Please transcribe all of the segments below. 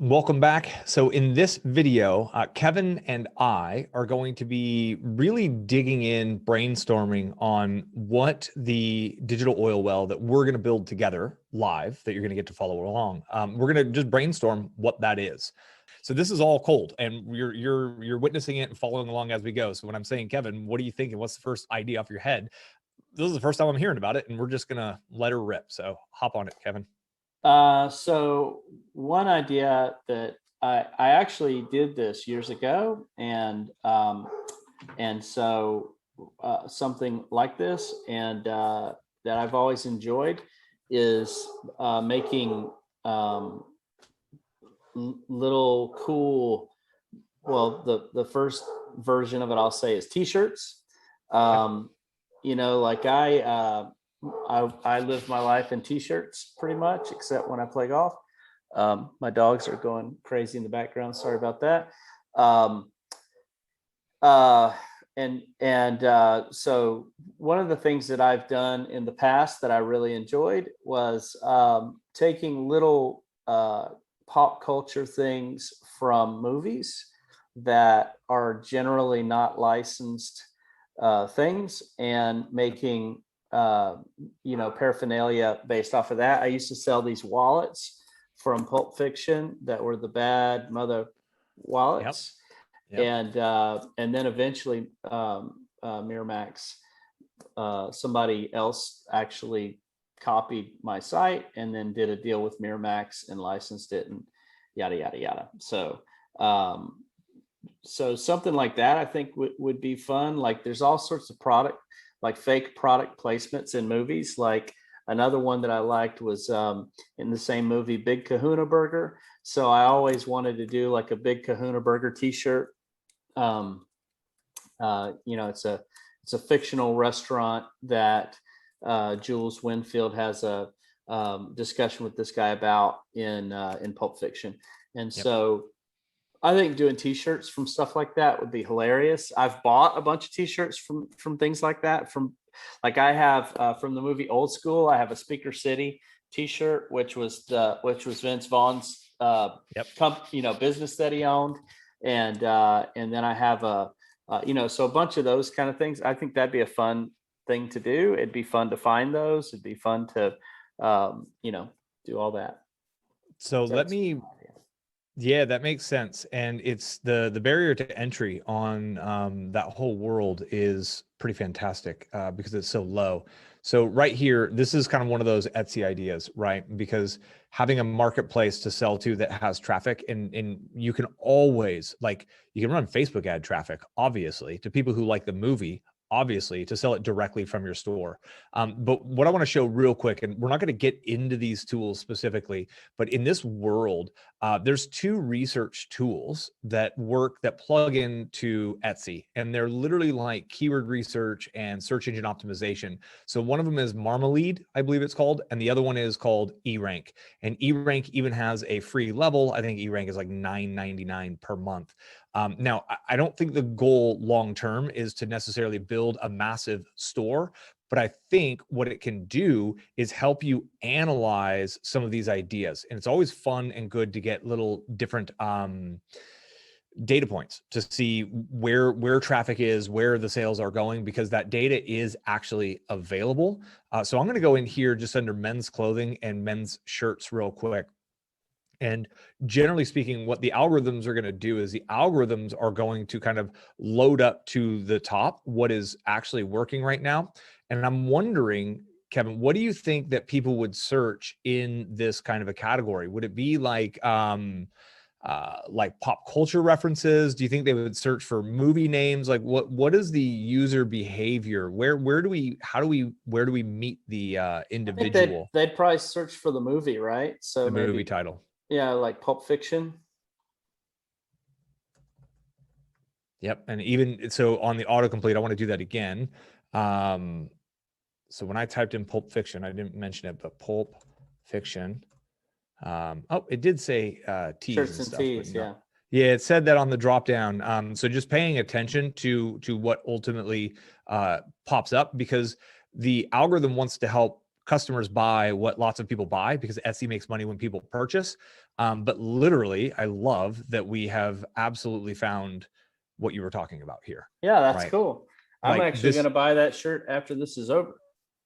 Welcome back. So in this video, Kevin and I are going to be really digging in, brainstorming on what the digital oil well that we're going to build together live that you're going to get to follow along. We're going to just brainstorm what that is. So this is all cold, and you're witnessing it and following along as we go. So when I'm saying, Kevin, what are you thinking? What's the first idea off your head? This is the first time I'm hearing about it, and we're just going to let her rip. So hop on it, Kevin. So one idea that I actually did this years ago, and so something like this, and that I've always enjoyed is making little cool. Well, the first version of it I'll say is t-shirts. Like I live my life in t-shirts pretty much, except when I play golf. My dogs are going crazy in the background. Sorry about that. So one of the things that I've done in the past that I really enjoyed was taking little pop culture things from movies that are generally not licensed things and making paraphernalia based off of that. I used to sell these wallets from Pulp Fiction that were the bad mother wallets. Yep. And then eventually Miramax, somebody else actually copied my site and then did a deal with Miramax and licensed it and yada yada yada. So something like that I think would be fun. Like there's all sorts of like fake product placements in movies. Like another one that I liked was in the same movie, Big Kahuna Burger. So I always wanted to do like a Big Kahuna Burger t-shirt. It's a fictional restaurant that Jules Winfield has a discussion with this guy about in Pulp Fiction. And so I think doing t-shirts from stuff like that would be hilarious. I've bought a bunch of t-shirts from things like that. I have from the movie Old School, I have a Speaker City t-shirt, which was Vince Vaughn's business that he owned. And then I have so a bunch of those kind of things. I think that'd be a fun thing to do. It'd be fun to find those. It'd be fun to do all that. So yeah, that makes sense. And it's the barrier to entry on that whole world is pretty fantastic because it's so low. So right here, this is kind of one of those Etsy ideas, right? Because having a marketplace to sell to that has traffic and you can always you can run Facebook ad traffic, obviously, to people who like the movie, obviously, to sell it directly from your store. But what I want to show real quick, and we're not going to get into these tools specifically, but in this world, there's two research tools that plug into Etsy, and they're literally like keyword research and search engine optimization. So one of them is Marmalade, I believe it's called, and the other one is called eRank. And eRank even has a free level. I think eRank is like $9.99 per month. Now, I don't think the goal long-term is to necessarily build a massive store, but I think what it can do is help you analyze some of these ideas. And it's always fun and good to get little different data points to see where traffic is, where the sales are going, because that data is actually available. So I'm going to go in here just under men's clothing and men's shirts real quick. And generally speaking, what the algorithms are going to do is the algorithms are going to kind of load up to the top what is actually working right now. And I'm wondering, Kevin, what do you think that people would search in this kind of a category? Would it be like pop culture references? Do you think they would search for movie names? Like what is the user behavior? Where do we meet the individual? They'd probably search for the movie, right? So the movie title. Yeah, like Pulp Fiction. Yep. And even so on the autocomplete, I want to do that again. So when I typed in Pulp Fiction, I didn't mention it, but Pulp Fiction. It did say T's Shirts and stuff. T's, yeah. Yeah, it said that on the drop down. So just paying attention to what ultimately pops up, because the algorithm wants to help customers buy what lots of people buy, because Etsy makes money when people purchase. But literally, I love that we have absolutely found what you were talking about here, Yeah, that's right? cool. I'm Like actually going this, to buy that shirt after this is over.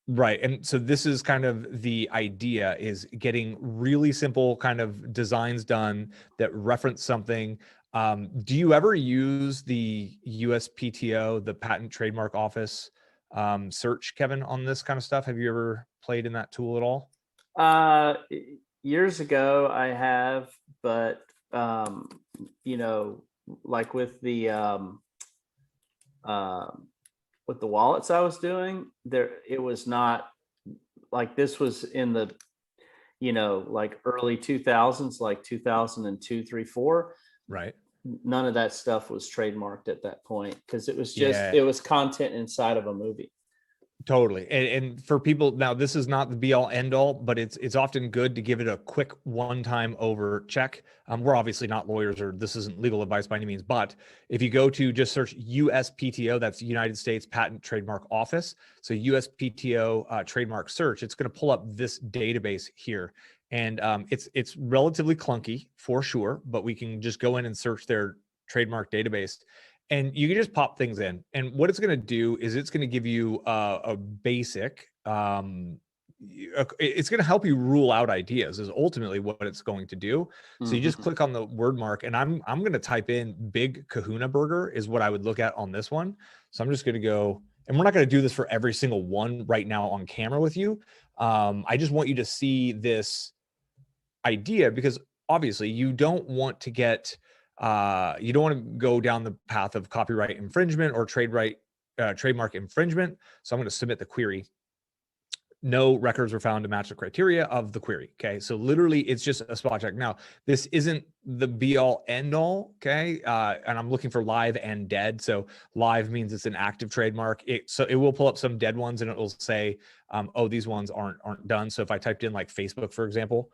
right. And so this is kind of the idea, is getting really simple kind of designs done that reference something. Do you ever use the USPTO, the Patent Trademark Office search, Kevin, on this kind of stuff? Have you ever played in that tool at all? Uh, Years ago, I have, but um, you know, like um, with the wallets I was doing, there it was not like this was in the like early 2000s, like 2002, 3, 4. Right. None of that stuff was trademarked at that point because Yeah. it was content inside of a movie. Totally. And for people now, this is not the be all end all, but it's often good to give it a quick one time over check. We're obviously not lawyers, or this isn't legal advice by any means, but if you go to just search USPTO, that's United States Patent Trademark Office. So USPTO trademark search, it's going to pull up this database here. And it's relatively clunky for sure, but we can just go in and search their trademark database, and you can just pop things in. And what it's going to do is it's going to give you a basic it's going to help you rule out ideas, is ultimately what it's going to do. So you just Mm-hmm. click on the word mark, and I'm going to type in big kahuna burger is what I would look at on this one. So I'm just going to go, and we're not going to do this for every single one right now on camera with you. I just want you to see this idea, because obviously you don't want to get you don't want to go down the path of copyright infringement or trademark infringement. So I'm going to submit the query. No records were found to match the criteria of the query. Okay. So literally it's just a spot check. Now, this isn't the be all end all. Okay. And I'm looking for live and dead. So live means it's an active trademark. So it will pull up some dead ones, and it will say, oh, these ones aren't done. So if I typed in like Facebook, for example,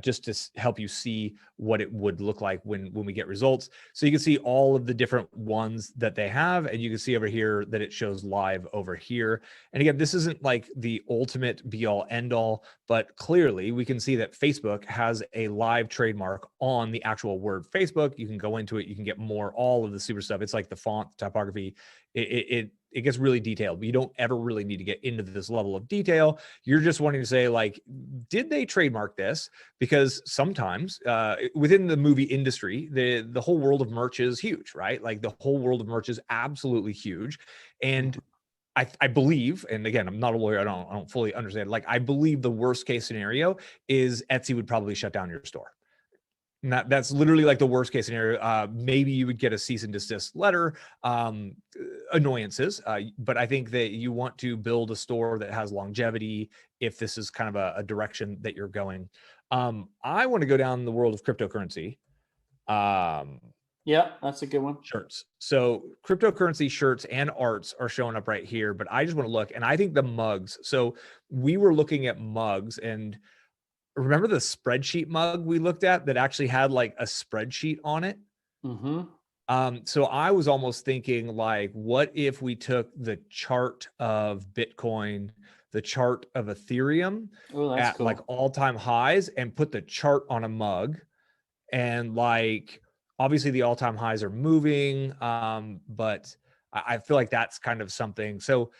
just to help you see what it would look like when we get results. So you can see all of the different ones that they have, and you can see over here that it shows live over here. And again, this isn't like the ultimate be all end all, but clearly we can see that Facebook has a live trademark on the actual word Facebook. You can go into it, you can get all of the super stuff. It's like the font, typography. It gets really detailed, but you don't ever really need to get into this level of detail. You're just wanting to say, like, did they trademark this? Because sometimes within the movie industry, the whole world of merch is huge, right? Like the whole world of merch is absolutely huge. And I believe, and again, I'm not a lawyer, I don't fully understand. Like, I believe the worst case scenario is Etsy would probably shut down your store. And that's literally like the worst case scenario. Maybe you would get a cease and desist letter, annoyances. But I think that you want to build a store that has longevity if this is kind of a direction that you're going. I want to go down the world of cryptocurrency. Um, Yeah, that's a good one. Shirts. So cryptocurrency shirts and arts are showing up right here, but I just want to look, and I think the mugs. So we were looking at mugs, and remember the spreadsheet mug we looked at that actually had like a spreadsheet on it? Mm-hmm. So I was almost thinking, like, what if we took the chart of Bitcoin, the chart of Ethereum Oh, that's at like cool. all-time highs, and put the chart on a mug, and like obviously the all-time highs are moving, but I feel like that's kind of something. So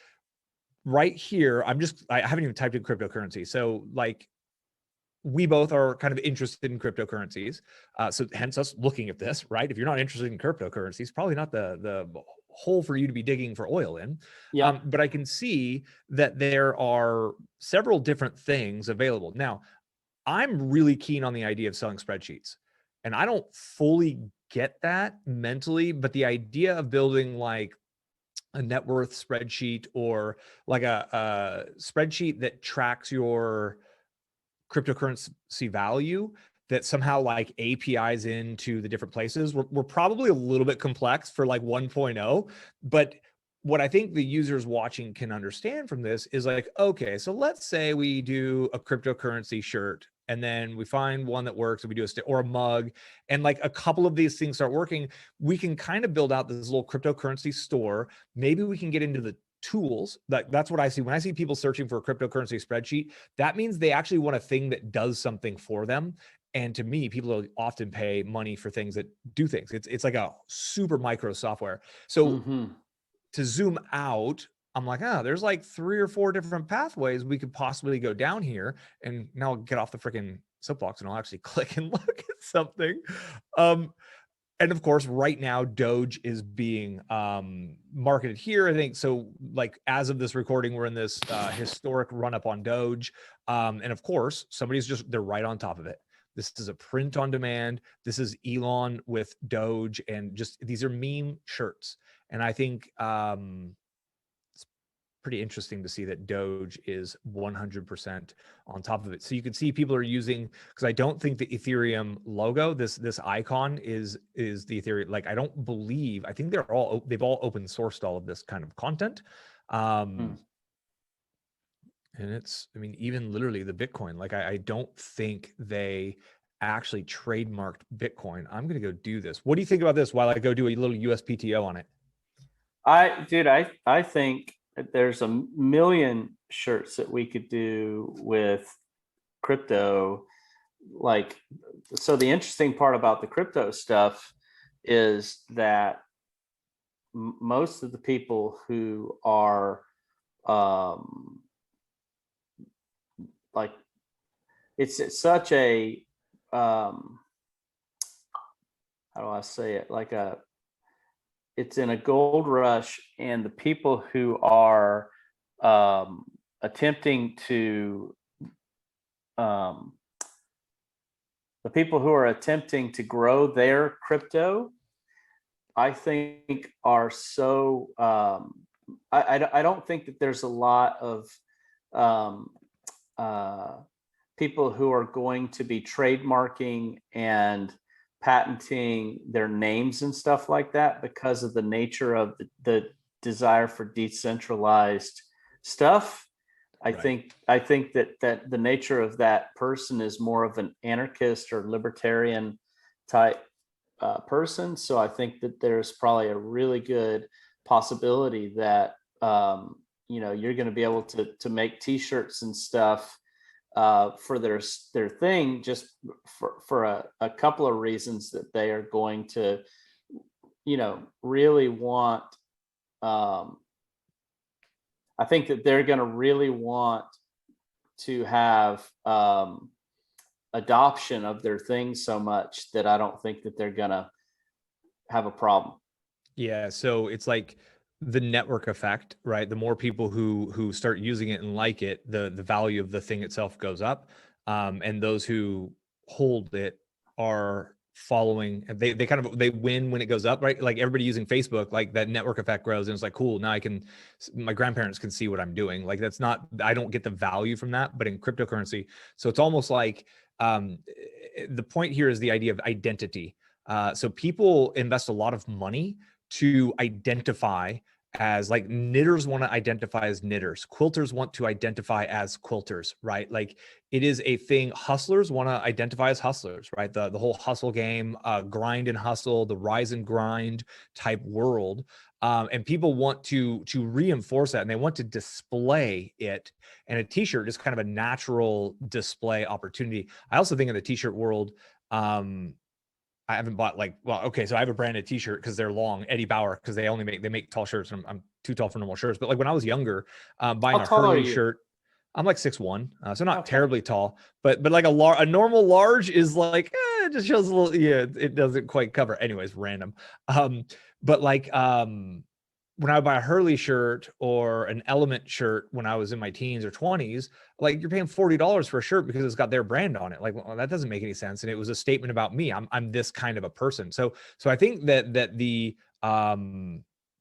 right here, I haven't even typed in cryptocurrency. So like we both are kind of interested in cryptocurrencies. So hence us looking at this, right? If you're not interested in cryptocurrencies, probably not the hole for you to be digging for oil in. Yeah. But I can see that there are several different things available. Now, I'm really keen on the idea of selling spreadsheets, and I don't fully get that mentally, but the idea of building like a net worth spreadsheet, or like a spreadsheet that tracks your cryptocurrency value, that somehow like APIs into the different places, we're probably a little bit complex for like 1.0. But what I think the users watching can understand from this is like, okay, so let's say we do a cryptocurrency shirt, and then we find one that works, and we do or a mug, and like a couple of these things start working, we can kind of build out this little cryptocurrency store. Maybe we can get into the tools. That's what I see when I see people searching for a cryptocurrency spreadsheet. That means they actually want a thing that does something for them. And to me, people will often pay money for things that do things. It's like a super micro software. So to zoom out, I'm like, there's like 3 or 4 different pathways we could possibly go down here. And now I'll get off the freaking soapbox and I'll actually click and look at something. And of course, right now, Doge is being marketed here. I think so. Like as of this recording, we're in this historic run up on Doge, and of course, they're right on top of it. This is a print on demand. This is Elon with Doge, and just these are meme shirts. And I think it's pretty interesting to see that Doge is 100% on top of it. So you can see people are using, because I don't think the Ethereum logo, this icon is the Ethereum. Like I think they've all open sourced all of this kind of content. And it's, I mean, even literally the Bitcoin, like I don't think they actually trademarked Bitcoin. I'm going to go do this. What do you think about this while I go do a little USPTO on it? I think there's a million shirts that we could do with crypto. Like, so the interesting part about the crypto stuff is that most of the people who are like, it's such a how do I say it, like it's in a gold rush, and the people who are attempting to grow their crypto, I think are so I don't think that there's a lot of people who are going to be trademarking and patenting their names and stuff like that, because of the nature of the desire for decentralized stuff. I think that the nature of that person is more of an anarchist or libertarian type person. So I think that there's probably a really good possibility that you're going to be able to make T-shirts and stuff for their thing, just for a couple of reasons, that they are going to really want. I think that they're going to really want to have adoption of their thing so much that I don't think that they're going to have a problem. Yeah, so it's like the network effect, right? The more people who start using it and like it, the value of the thing itself goes up. And those who hold it are following, they kind of, they win when it goes up, right? Like everybody using Facebook, like that network effect grows and it's like, cool, now my grandparents can see what I'm doing. Like that's not, I don't get the value from that, but in cryptocurrency. So it's almost like the point here is the idea of identity. So people invest a lot of money to identify as, like, knitters want to identify as knitters, quilters want to identify as quilters, right? Like it is a thing. Hustlers want to identify as hustlers, right? The whole hustle game, grind and hustle, the rise and grind type world. And people want to reinforce that, and they want to display it. And a t-shirt is kind of a natural display opportunity. I also think in the t-shirt world, I haven't bought so I have a branded t-shirt because they're long, Eddie Bauer, because they make tall shirts, and I'm too tall for normal shirts. But like when I was younger, buying How a tall are Hurley you? shirt, I'm like 6'1", so not Okay. terribly tall, but like a normal large is like, it just shows a little, yeah, it doesn't quite cover. Anyways, random. But like when I would buy a Hurley shirt or an Element shirt when I was in my teens or 20s, like you're paying $40 for a shirt because it's got their brand on it. Like, well, that doesn't make any sense. And it was a statement about me. I'm this kind of a person. So I think that the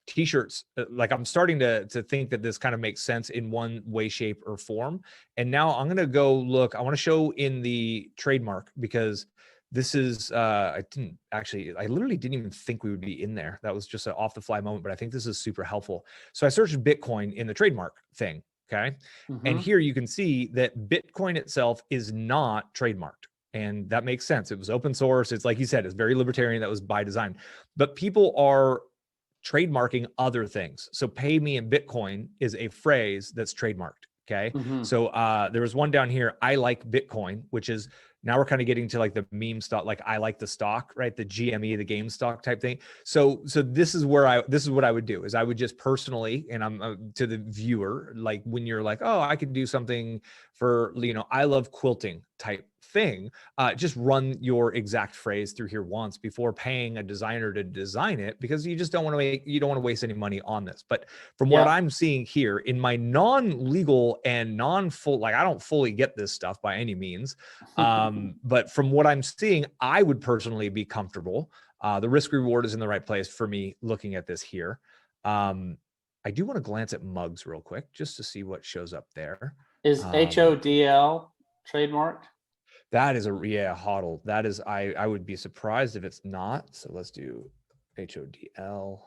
t-shirts, like I'm starting to think that this kind of makes sense in one way, shape, or form. And now I'm gonna go look. I want to show in the trademark, because this is I literally didn't even think we would be in there. That was just an off the fly moment, but I think this is super helpful. So I searched Bitcoin in the trademark thing. Okay. And here you can see that Bitcoin itself is not trademarked. And that makes sense. It was open source. It's like you said, it's very libertarian. That was by design. But people are trademarking other things. So pay me in Bitcoin is a phrase that's trademarked. Okay. So there was one down here, I like Bitcoin, which is Now we're kind of getting to like the meme stock, like I like the stock, right? The GME, the game stock type thing. So this is what I would do is I would just personally, and I'm to the viewer, like when you're like, oh, I could do something for, I love quilting type thing, just run your exact phrase through here once before paying a designer to design it, because you just don't want to waste any money on this. But from what I'm seeing here in my non-legal and non-full, like I don't fully get this stuff by any means, but from what I'm seeing, I would personally be comfortable. The risk reward is in the right place for me looking at this here. I do want to glance at mugs real quick just to see what shows up there. Is HODL trademarked? That is Hutto. That is, I would be surprised if it's not. So let's do HODL.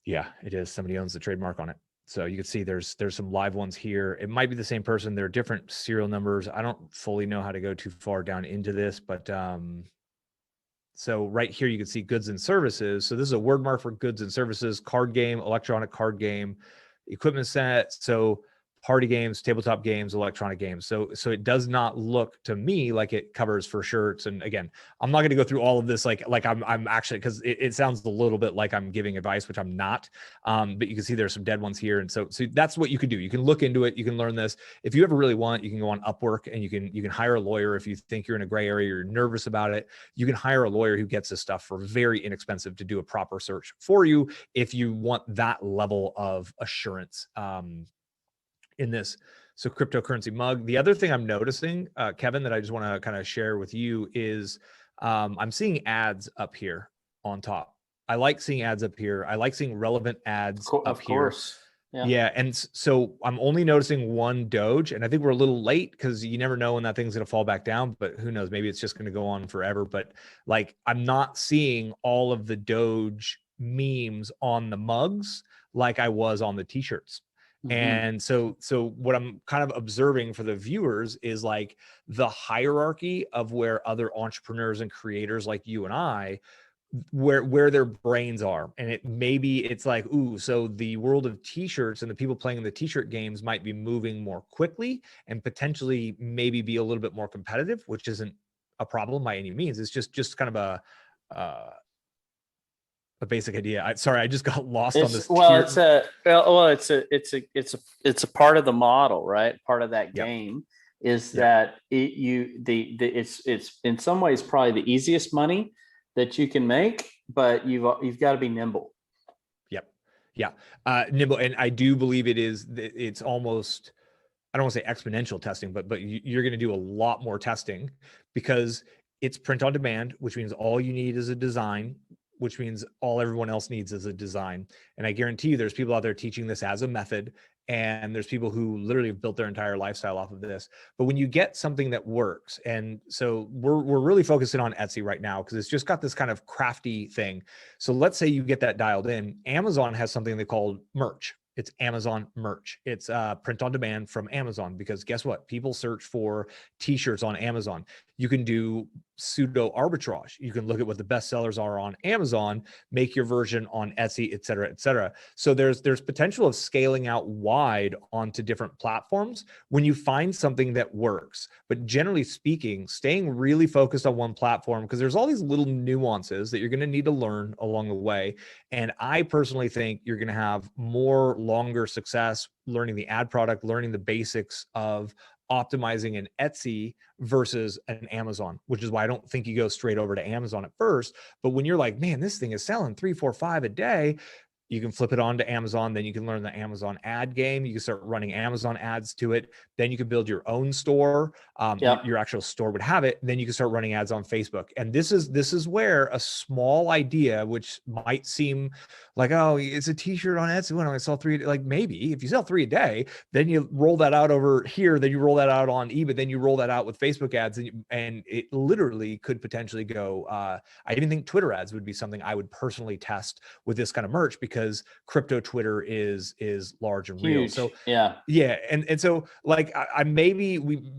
Yeah, it is. Somebody owns the trademark on it. So you can see there's some live ones here. It might be the same person. They're different serial numbers. I don't fully know how to go too far down into this, but so right here you can see goods and services. So this is a word mark for goods and services, card game, electronic card game, equipment set. So party games, tabletop games, electronic games. So it does not look to me like it covers for shirts. And again, I'm not going to go through all of this like I'm actually, because it sounds a little bit like I'm giving advice, which I'm not. But you can see there's some dead ones here, and so that's what you could do. You can look into it. You can learn this. If you ever really want, you can go on Upwork and you can hire a lawyer if you think you're in a gray area, you're nervous about it. You can hire a lawyer who gets this stuff for very inexpensive to do a proper search for you if you want that level of assurance. In this. So cryptocurrency mug. The other thing I'm noticing, Kevin, that I just want to kind of share with you is I'm seeing ads up here on top. I like seeing ads up here. I like seeing relevant ads up here. Of course. Yeah. And so I'm only noticing one Doge, and I think we're a little late because you never know when that thing's going to fall back down, but who knows, maybe it's just going to go on forever. But like, I'm not seeing all of the Doge memes on the mugs like I was on the t-shirts. And so what I'm kind of observing for the viewers is like the hierarchy of where other entrepreneurs and creators like you and I, where their brains are. And it's like, ooh, so the world of t-shirts and the people playing in the t-shirt games might be moving more quickly and potentially maybe be a little bit more competitive, which isn't a problem by any means. It's just kind of a basic idea. I just got lost on this. It's a part of the model, right? Part of that game is that it's in some ways probably the easiest money that you can make, but you've got to be nimble. Yeah. Nimble. And I do believe it's almost, I don't want to say exponential testing, but you're going to do a lot more testing because it's print on demand, which means all you need is a design, which means all everyone else needs is a design. And I guarantee you there's people out there teaching this as a method, and there's people who literally have built their entire lifestyle off of this. But when you get something that works, and so we're really focusing on Etsy right now because it's just got this kind of crafty thing. So let's say you get that dialed in. Amazon has something they call merch. It's Amazon merch. It's print on demand from Amazon, because guess what? People search for t-shirts on Amazon. You can do pseudo arbitrage. You can look at what the best sellers are on Amazon, make your version on Etsy, et cetera, et cetera. So there's potential of scaling out wide onto different platforms when you find something that works. But generally speaking, staying really focused on one platform, because there's all these little nuances that you're going to need to learn along the way. And I personally think you're going to have more longer success learning the ad product, learning the basics of optimizing an Etsy versus an Amazon, which is why I don't think you go straight over to Amazon at first. But when you're like, man, this thing is selling 3, 4, 5 a day, you can flip it on to Amazon. Then you can learn the Amazon ad game. You can start running Amazon ads to it. Then you can build your own store. Your actual store would have it. Then you can start running ads on Facebook. And this is where a small idea, which might seem like, oh, it's a t-shirt on Etsy. When I sell 3, like maybe if you sell 3 a day, then you roll that out over here. Then you roll that out on eBay. Then you roll that out with Facebook ads, and it literally could potentially go. I even think Twitter ads would be something I would personally test with this kind of merch, because crypto Twitter is large and real. So and so like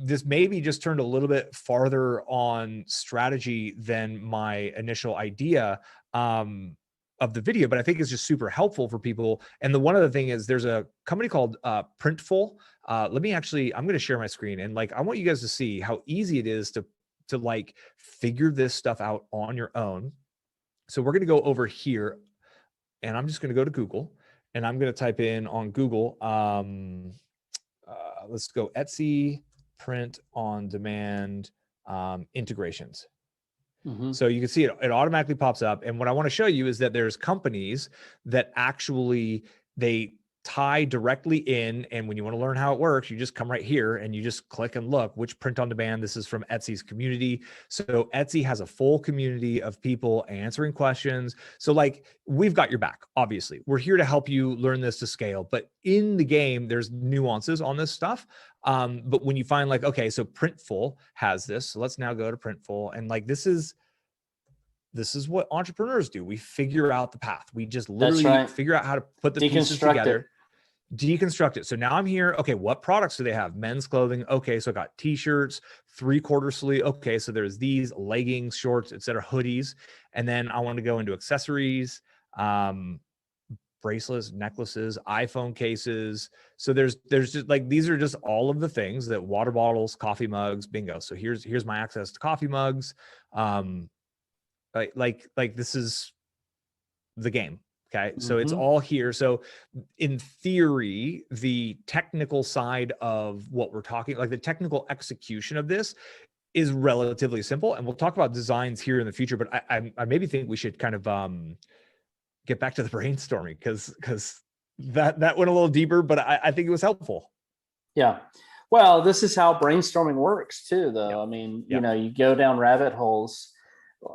this maybe just turned a little bit farther on strategy than my initial idea of the video, but I think it's just super helpful for people. And the one other thing is there's a company called Printful. Let me actually, I'm going to share my screen, and like, I want you guys to see how easy it is to like figure this stuff out on your own. So we're going to go over here, and I'm just going to go to Google, and I'm going to type in on Google, let's go Etsy print on demand integrations. Mm-hmm. So you can see it automatically pops up. And what I want to show you is that there's companies that actually, they tie directly in. And when you want to learn how it works, you just come right here and you just click and look which print on demand. This is from Etsy's community. So Etsy has a full community of people answering questions. So like, we've got your back, obviously. We're here to help you learn this to scale. But in the game, there's nuances on this stuff. But when you find like, okay, so Printful has this. So let's now go to Printful. And like, this is what entrepreneurs do. We figure out the path. We just literally figure out how to put the pieces together, deconstruct it. So now I'm here. Okay, what products do they have? Men's clothing. Okay, so I got t-shirts, 3/4 sleeve. Okay, so there's these leggings, shorts, etc., hoodies. And then I want to go into accessories, bracelets, necklaces, iPhone cases. So there's just like, these are just all of the things that water bottles, coffee mugs, bingo. So here's my access to coffee mugs. Like this is the game. Okay. So it's all here. So in theory, the technical side of what we're talking, like the technical execution of this, is relatively simple. And we'll talk about designs here in the future, but I maybe think we should kind of get back to the brainstorming, because that went a little deeper, but I think it was helpful. Yeah. Well, this is how brainstorming works too, though. Yep. I mean, you know, you go down rabbit holes.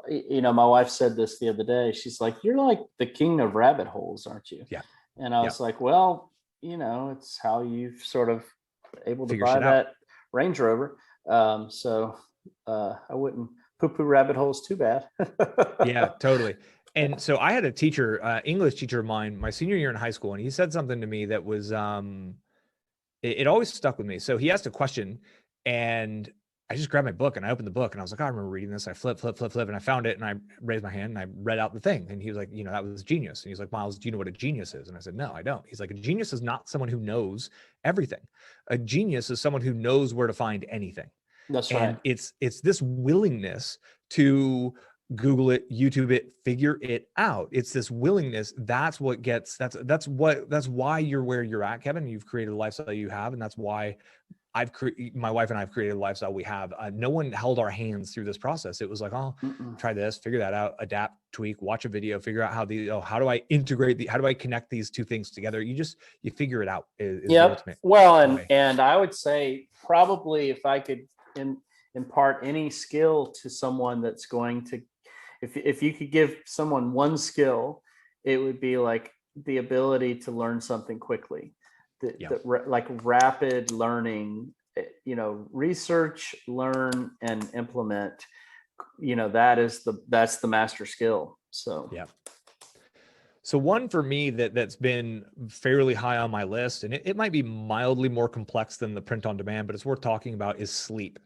You know, my wife said this the other day. She's like, "You're like the king of rabbit holes, aren't you?" Yeah. And I was like, "Well, you know, it's how you've sort of able to buy that out. Range Rover. So I wouldn't poo-poo rabbit holes too bad." Yeah, totally. And so I had a teacher, English teacher of mine, my senior year in high school, and he said something to me that was, it always stuck with me. So he asked a question, and I just grabbed my book and I opened the book and I was like, oh, I remember reading this. I flip, and I found it and I raised my hand and I read out the thing. And he was like, you know, that was genius. And he's like, Miles, do you know what a genius is? And I said, no, I don't. He's like, a genius is not someone who knows everything. A genius is someone who knows where to find anything. That's and right. It's this willingness to Google it, YouTube it, figure it out. It's this willingness. That's what gets, that's why you're where you're at, Kevin. You've created a lifestyle you have. And that's why my wife and I have created a lifestyle we have. No one held our hands through this process. It was like, oh, try this, figure that out, adapt, tweak, watch a video, figure out how how do I integrate how do I connect these two things together? You figure it out. Yep. Well, and I would say probably if I could impart any skill to someone that's going to, if you could give someone one skill, it would be like the ability to learn something quickly. Like rapid learning, you know, research, learn, and implement, you know, that's the master skill. So yeah. So one for me that's been fairly high on my list, and it might be mildly more complex than the print on demand, but it's worth talking about, is sleep.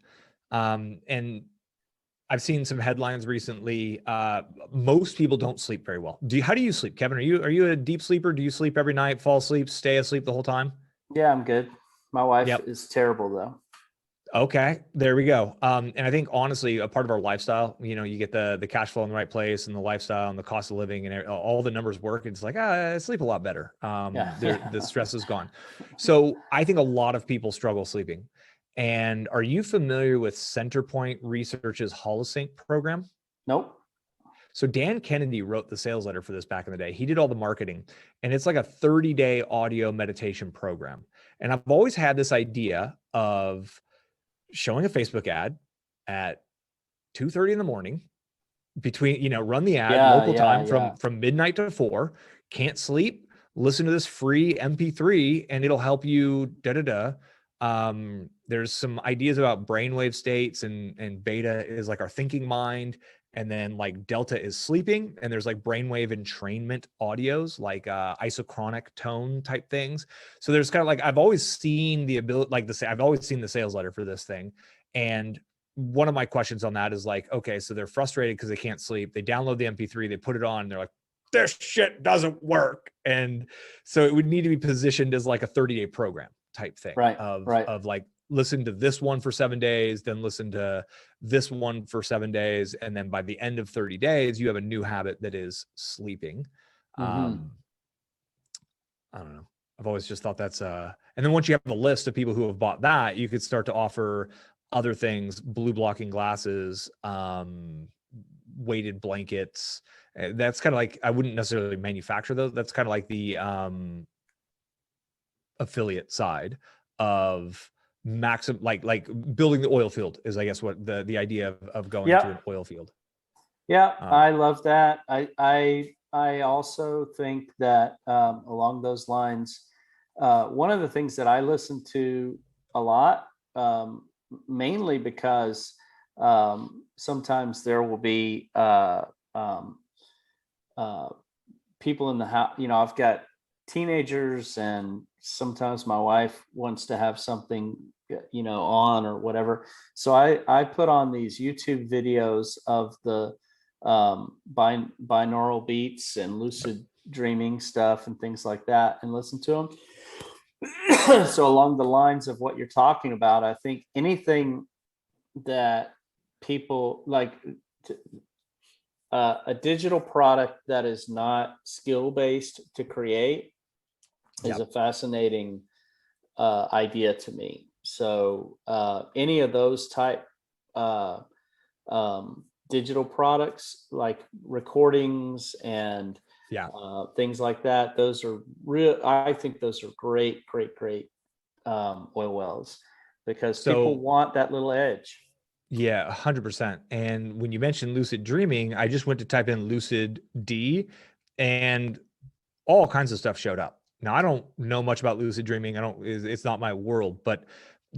And I've seen some headlines recently. Most people don't sleep very well. How do you sleep, Kevin? Are you a deep sleeper? Do you sleep every night, fall asleep, stay asleep the whole time? Yeah, I'm good. My wife is terrible though. Okay, there we go. And I think honestly, a part of our lifestyle, you know, you get the cash flow in the right place and the lifestyle and the cost of living and all the numbers work. It's like, I sleep a lot better. The stress is gone. So I think a lot of people struggle sleeping. And are you familiar with Centerpoint Research's Holosync program? Nope. So Dan Kennedy wrote the sales letter for this back in the day. He did all the marketing, and it's like a 30-day audio meditation program. And I've always had this idea of showing a Facebook ad at 2:30 in the morning, between, you know, run the ad local time from midnight to 4, can't sleep, listen to this free MP3 and it'll help you there's some ideas about brainwave states, and beta is like our thinking mind, and then like delta is sleeping, and there's like brainwave entrainment audios, like isochronic tone type things. So there's kind of like, I've always seen the ability, like I've always seen the sales letter for this thing. And one of my questions on that is like, okay, so they're frustrated because they can't sleep. They download the MP3, they put it on, and they're like, this shit doesn't work. And so it would need to be positioned as like a 30-day program. type thing Right. Right. of like, listen to this one for 7 days, then listen to this one for 7 days. And then by the end of 30 days, you have a new habit that is sleeping. Mm-hmm. I don't know. I've always just thought that's and then once you have a list of people who have bought that, you could start to offer other things, blue blocking glasses, weighted blankets. That's kind of like, I wouldn't necessarily manufacture those. That's kind of like the affiliate side of like building the oil field is, I guess, what the idea of going to Yeah. an oil field. Yeah. Um, I love that. I also think that along those lines, one of the things that I listen to a lot, mainly because sometimes there will be um, uh, people in the house. I've got teenagers, and sometimes my wife wants to have something, on or whatever. So I put on these YouTube videos of the binaural beats and lucid dreaming stuff and things like that, and listen to them. So along the lines of what you're talking about, I think anything that people like, a digital product that is not skill based to create is a yep. fascinating idea to me. So any of those type uh, digital products like recordings and Yeah. things like that, those are real. I think those are great, great, great oil wells, because people So want that little edge. yeah, 100%. And when you mentioned lucid dreaming, I just went to type in lucid D, and all kinds of stuff showed up. Now, I don't know much about lucid dreaming. It's not my world, but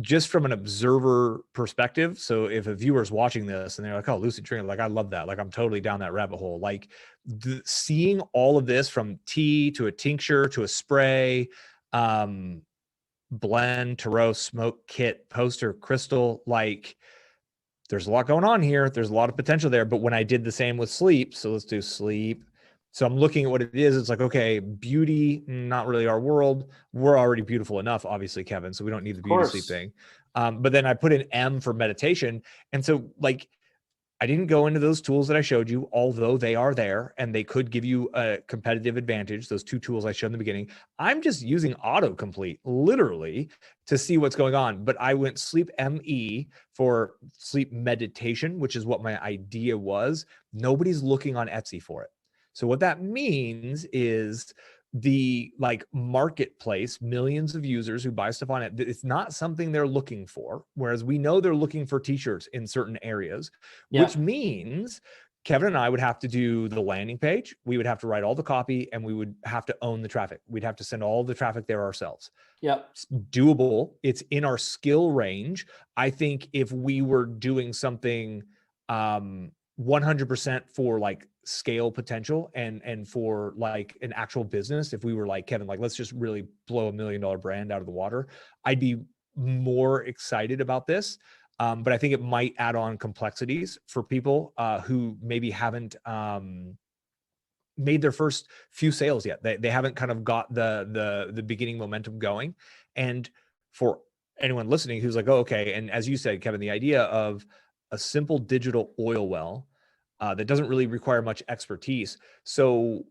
just from an observer perspective. So if a viewer's watching this and they're like, oh, lucid dreaming, like, I love that. Like, I'm totally down that rabbit hole. Like, seeing all of this from tea to a tincture to a spray, um, blend, tarot, smoke, kit, poster, crystal, like, there's a lot going on here. There's a lot of potential there. But when I did the same with sleep, so let's do sleep. So I'm looking at what it is. It's like, okay, beauty, not really our world. We're already beautiful enough, obviously, Kevin. So we don't need the Of beauty sleep course. thing. But then I put in M for meditation. And so, like, I didn't go into those tools that I showed you, although they are there and they could give you a competitive advantage. Those two tools I showed in the beginning. I'm just using autocomplete literally to see what's going on. But I went sleep ME for sleep meditation, which is what my idea was. Nobody's looking on Etsy for it. So what that means is the like marketplace, millions of users who buy stuff on it, it's not something they're looking for. Whereas we know they're looking for t-shirts in certain areas, Yeah. which means Kevin and I would have to do the landing page. We would have to write all the copy, and we would have to own the traffic. We'd have to send all the traffic there ourselves. Yep. It's doable. It's in our skill range. I think if we were doing something 100% for like scale potential and for like an actual business, if we were like, Kevin, like, let's just really blow $1 million brand out of the water, I'd be more excited about this. But I think it might add on complexities for people who maybe haven't made their first few sales yet. They haven't kind of got the beginning momentum going. And for anyone listening who's like, oh, okay. And as you said, Kevin, the idea of a simple digital oil well that doesn't really require much expertise. So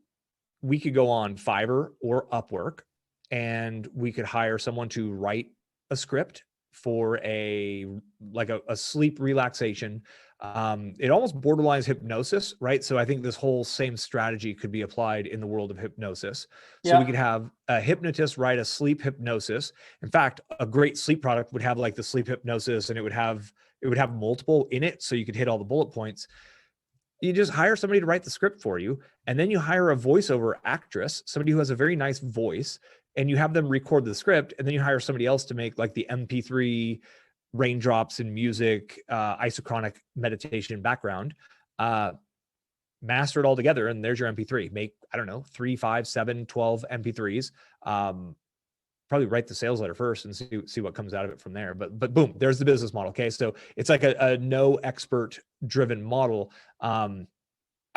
we could go on Fiverr or Upwork, and we could hire someone to write a script for a sleep relaxation. It almost borderlines hypnosis, right? So I think this whole same strategy could be applied in the world of hypnosis. So we Yeah. could have a hypnotist write a sleep hypnosis. In fact, a great sleep product would have like the sleep hypnosis, and it would have multiple in it, so you could hit all the bullet points. You just hire somebody to write the script for you, and then you hire a voiceover actress, somebody who has a very nice voice, and you have them record the script, and then you hire somebody else to make like the MP3 raindrops and music, isochronic meditation background, master it all together, and there's your MP3. Make, I don't know, 3, 5, 7, 12 MP3s. Probably write the sales letter first and see what comes out of it from there. But boom, there's the business model. Okay, so it's like a no expert driven model. I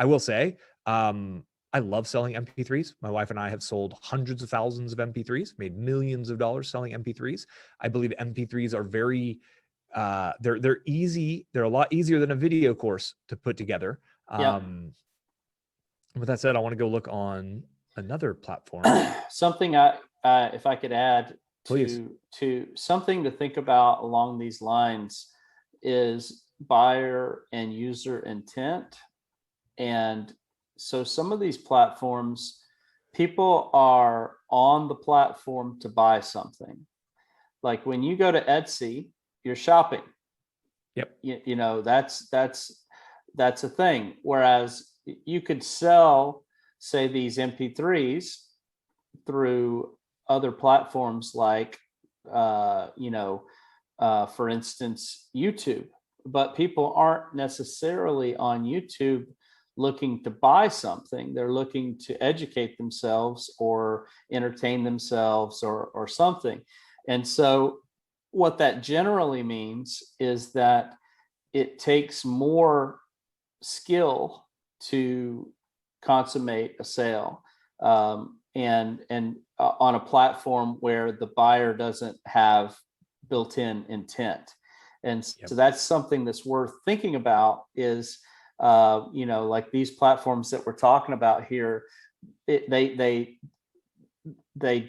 will say, I love selling MP3s. My wife and I have sold hundreds of thousands of MP3s, made millions of dollars selling MP3s. I believe MP3s are very, they're easy. They're a lot easier than a video course to put together. Yep. With that said, I want to go look on another platform. Something if I could add Please. to something to think about along these lines is buyer and user intent. And so some of these platforms, people are on the platform to buy something. Like when you go to Etsy, you're shopping. Yep. You know, that's a thing. Whereas you could sell, say, these MP3s through other platforms like, for instance, YouTube. But people aren't necessarily on YouTube looking to buy something. They're looking to educate themselves or entertain themselves or something. And so what that generally means is that it takes more skill to consummate a sale, and on a platform where the buyer doesn't have built-in intent. And so that's something that's worth thinking about is, like these platforms that we're talking about here, they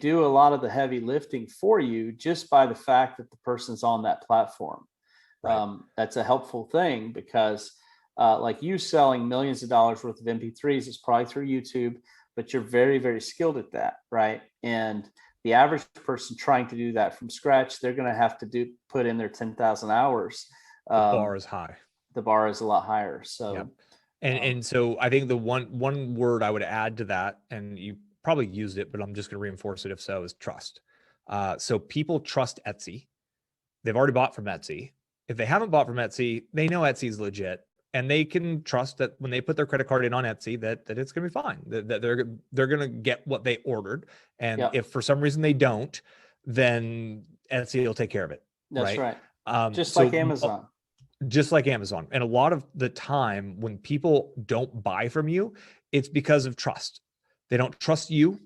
do a lot of the heavy lifting for you just by the fact that the person's on that platform. Right. That's a helpful thing because like you selling millions of dollars worth of MP3s is probably through YouTube, but you're very, very skilled at that, right? And the average person trying to do that from scratch, they're going to have to put in their 10,000 hours. The bar is high. The bar is a lot higher. So, yep. And so I think the one word I would add to that, and you probably used it, but I'm just going to reinforce it if so, is trust. So people trust Etsy. They've already bought from Etsy. If they haven't bought from Etsy, they know Etsy's legit. And they can trust that when they put their credit card in on Etsy, that it's going to be fine, that they're going to get what they ordered. And if for some reason they don't, then Etsy will take care of it. That's right. Just like Amazon. Just like Amazon. And a lot of the time when people don't buy from you, it's because of trust. They don't trust you.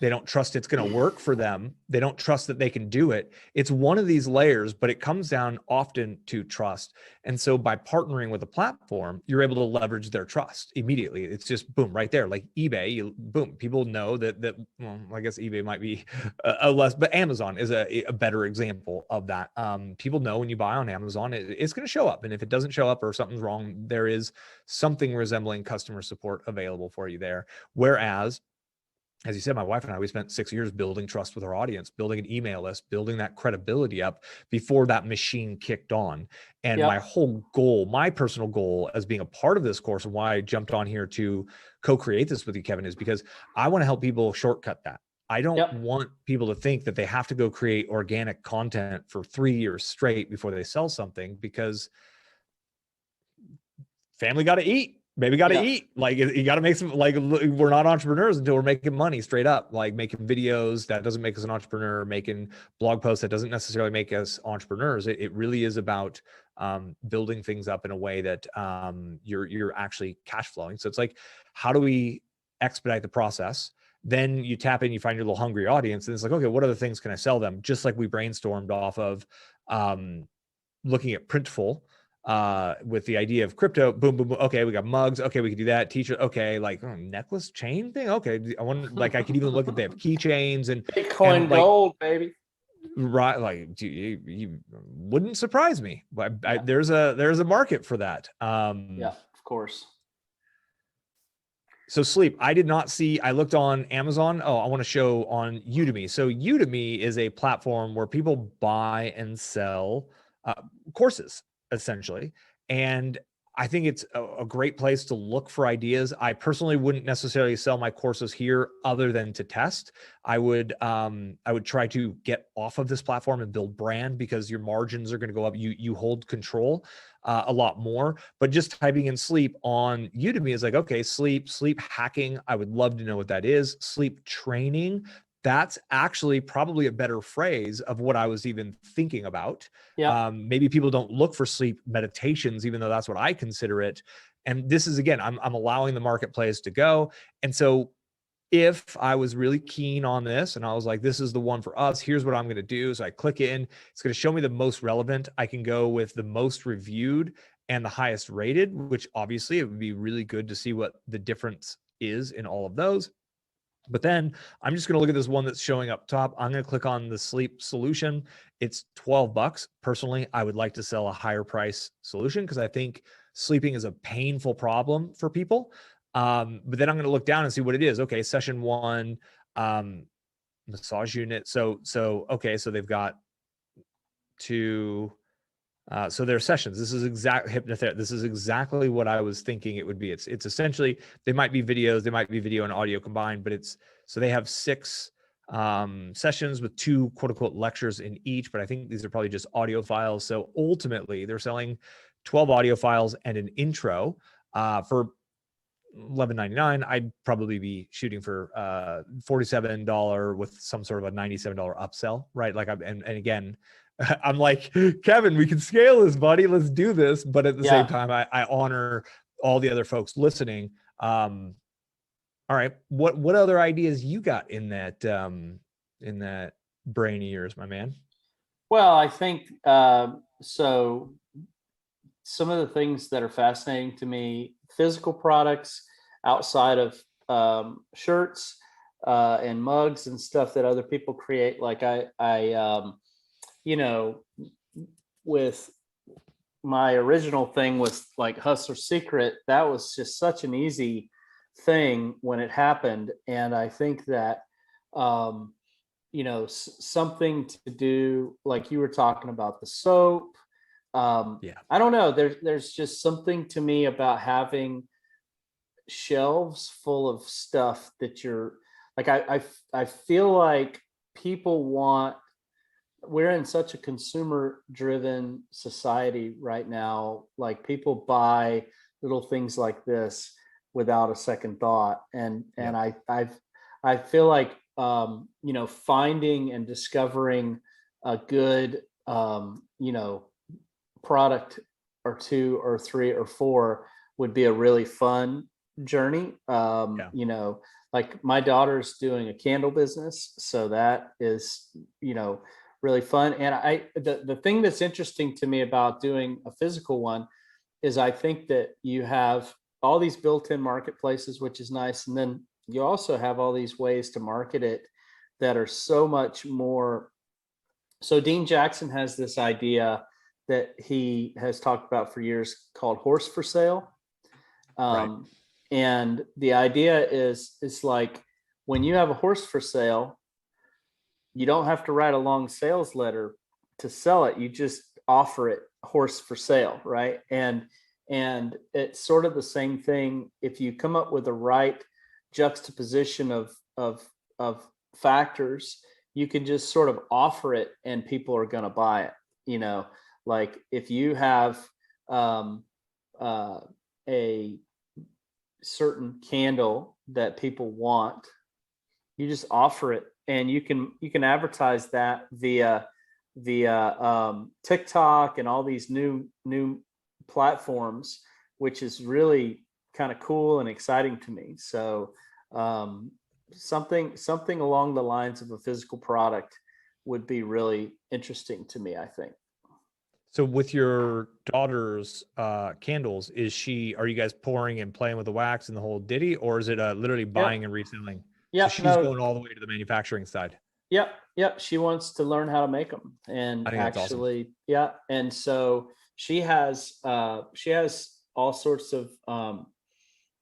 They don't trust it's going to work for them. They don't trust that they can do it. It's one of these layers, but it comes down often to trust. And so by partnering with a platform, you're able to leverage their trust immediately. It's just boom, right there. Like eBay, boom, people know that, well, I guess eBay might be a less, but Amazon is a better example of that. People know when you buy on Amazon, it's going to show up. And if it doesn't show up or something's wrong, there is something resembling customer support available for you there. Whereas, as you said, my wife and I, we spent 6 years building trust with our audience, building an email list, building that credibility up before that machine kicked on. And my whole goal, my personal goal as being a part of this course and why I jumped on here to co-create this with you, Kevin, is because I want to help people shortcut that. I don't want people to think that they have to go create organic content for 3 years straight before they sell something, because family got to eat. Baby got to eat. Like you got to make some, like we're not entrepreneurs until we're making money straight up, like making videos. That doesn't make us an entrepreneur. Making blog posts, that doesn't necessarily make us entrepreneurs. It really is about building things up in a way that you're actually cash flowing. So it's like, how do we expedite the process? Then you tap in, you find your little hungry audience, and it's like, okay, what other things can I sell them? Just like we brainstormed off of looking at Printful, with the idea of crypto, boom, boom, boom. Okay, we got mugs. Okay, we can do that. T-shirt. Okay, like necklace chain thing. Okay, I want, like, I could even look at, they have keychains and Bitcoin and, like, gold, baby. Right, like you wouldn't surprise me. But there's a market for that. Yeah, of course. So sleep, I did not see, I looked on Amazon. Oh, I want to show on Udemy. So Udemy is a platform where people buy and sell courses, essentially. And I think it's a great place to look for ideas. I personally wouldn't necessarily sell my courses here other than to test. I would try to get off of this platform and build brand, because your margins are going to go up. You hold control a lot more. But just typing in sleep on Udemy is like, okay, sleep hacking. I would love to know what that is. Sleep training. That's actually probably a better phrase of what I was even thinking about. Maybe people don't look for sleep meditations, even though that's what I consider it. And this is, again, I'm allowing the marketplace to go. And so if I was really keen on this and I was like, this is the one for us, here's what I'm going to do. So I click in, it's going to show me the most relevant. I can go with the most reviewed and the highest rated, which obviously it would be really good to see what the difference is in all of those. But then I'm just going to look at this one that's showing up top. I'm going to click on the sleep solution. It's $12. Personally, I would like to sell a higher price solution because I think sleeping is a painful problem for people. But then I'm going to look down and see what it is. Okay, session one, massage unit. So okay, so they've got two. So their sessions. This is exact hypnotherapy. This is exactly what I was thinking it would be. It's essentially, they might be videos, they might be video and audio combined, but so they have 6 sessions with 2 quote unquote lectures in each, but I think these are probably just audio files. So ultimately they're selling 12 audio files and an intro for $11.99. I'd probably be shooting for $47 with some sort of a $97 upsell, right? Like, and again, I'm like, Kevin, we can scale this, buddy. Let's do this. But at the same time, I honor all the other folks listening. All right, what other ideas you got in that brain of yours, my man? Well, I think so. Some of the things that are fascinating to me, physical products outside of shirts and mugs and stuff that other people create. Like I you know, with my original thing was like Hustler Secret, that was just such an easy thing when it happened. And I think that, something to do, like you were talking about the soap. I don't know. There's just something to me about having shelves full of stuff that you're like, I feel like people want, we're in such a consumer driven society right now. Like people buy little things like this without a second thought. And I feel like, finding and discovering a good, product or 2 or 3 or 4 would be a really fun journey. Like my daughter's doing a candle business. So that is, really fun. And the thing that's interesting to me about doing a physical one is I think that you have all these built-in marketplaces, which is nice. And then you also have all these ways to market it that are so much more. So Dean Jackson has this idea that he has talked about for years called horse for sale. Right. And the idea is like when you have a horse for sale, you don't have to write a long sales letter to sell it. You just offer it horse for sale, right? And it's sort of the same thing. If you come up with the right juxtaposition of factors, you can just sort of offer it and people are going to buy it. Like if you have a certain candle that people want, you just offer it, and you can advertise that via TikTok and all these new platforms, which is really kind of cool and exciting to me. So something along the lines of a physical product would be really interesting to me, I think. So with your daughter's candles, are you guys pouring and playing with the wax and the whole ditty, or is it literally buying and reselling? So Yep. she's No. going all the way to the manufacturing side. Yep. She wants to learn how to make them, and I think that's awesome. actually, yeah. And so she has all sorts of.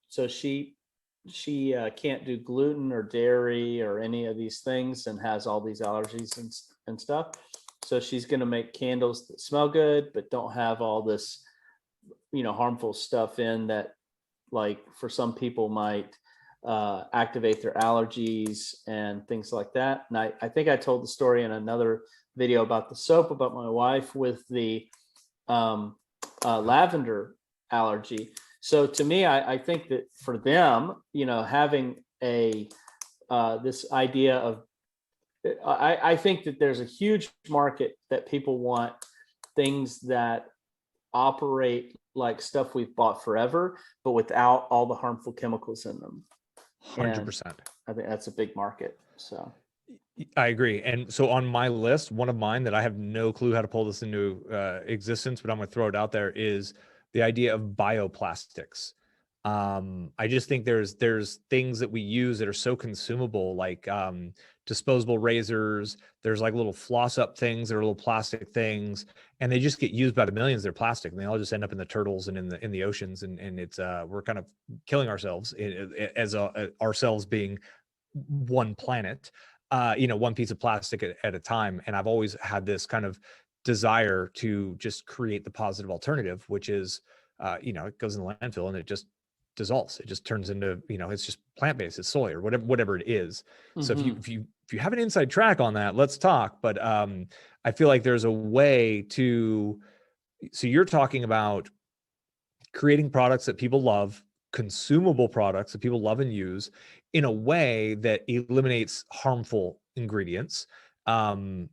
So she can't do gluten or dairy or any of these things, and has all these allergies and stuff. So she's going to make candles that smell good, but don't have all this, harmful stuff in that, like for some people might activate their allergies and things like that. And I think I told the story in another video about the soap, about my wife with the lavender allergy. So to me, I think that for them, having this idea of, I think that there's a huge market that people want things that operate like stuff we've bought forever, but without all the harmful chemicals in them. And 100%. I think that's a big market. So I agree. And so on my list, one of mine that I have no clue how to pull this into existence, but I'm going to throw it out there, is the idea of bioplastics. I just think there's things that we use that are so consumable, like disposable razors. There's like little floss up things that are little plastic things, and they just get used by the millions. They're plastic, and they all just end up in the turtles and in the oceans, and it's we're kind of killing ourselves as ourselves being one planet, one piece of plastic at a time. And I've always had this kind of desire to just create the positive alternative, which is, it goes in the landfill and it just dissolves. It just turns into, it's just plant-based, it's soy or whatever it is. So if you have an inside track on that, let's talk. But I feel like there's a way to, so you're talking about creating products that people love, consumable products that people love and use in a way that eliminates harmful ingredients, and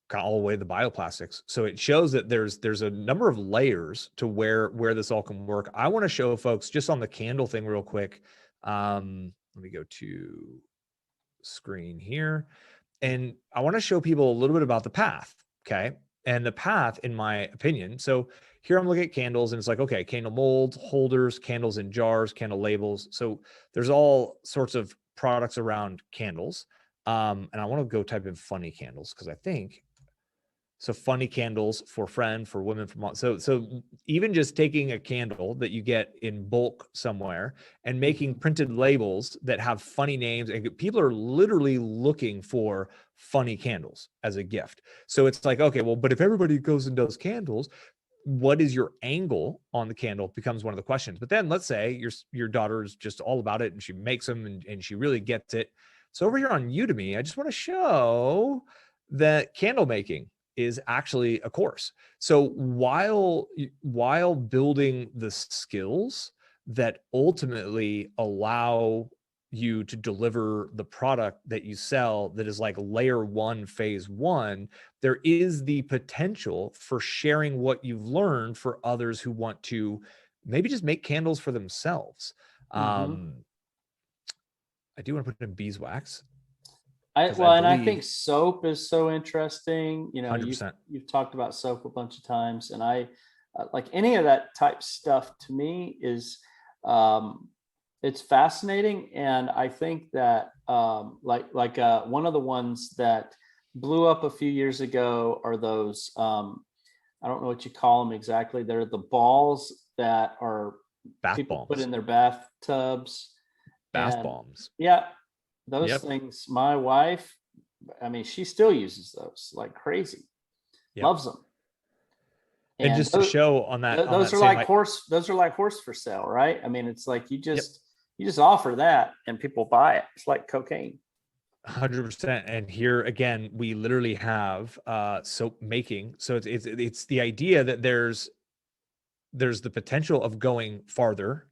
kind of all the way the bioplastics. So it shows that there's a number of layers to where this all can work. I want to show folks just on the candle thing real quick. Let me go to screen here. And I want to show people a little bit about the path. Okay. And the path, in my opinion. So here I'm looking at candles and it's like, okay, candle molds, holders, candles in jars, candle labels. So there's all sorts of products around candles. And I want to go type in funny candles because I think so. Funny candles for friend, for women, for mom. So even just taking a candle that you get in bulk somewhere and making printed labels that have funny names, and people are literally looking for funny candles as a gift. So it's like, okay, well, but if everybody goes and does candles, what is your angle on the candle becomes one of the questions. But then let's say your daughter is just all about it and she makes them and she really gets it. So over here on Udemy, I just want to show that candle making is actually a course. So while building the skills that ultimately allow you to deliver the product that you sell, that is like layer one, phase one, there is the potential for sharing what you've learned for others who want to maybe just make candles for themselves. I do want to put in beeswax. And I think soap is so interesting. 100%. You've talked about soap a bunch of times, and I like any of that type stuff. To me, is it's fascinating, and I think that one of the ones that blew up a few years ago are those. I don't know what you call them exactly. They're the balls that are bath people bombs. put in their bathtubs. Bath bombs. Yeah. Those things, my wife, I mean, she still uses those like crazy. Loves them. And just to show on that, those are like horse for sale, right? I mean, it's like you just offer that and people buy it. It's like cocaine. 100%. And here again, we literally have soap making. So it's the idea that there's the potential of going farther.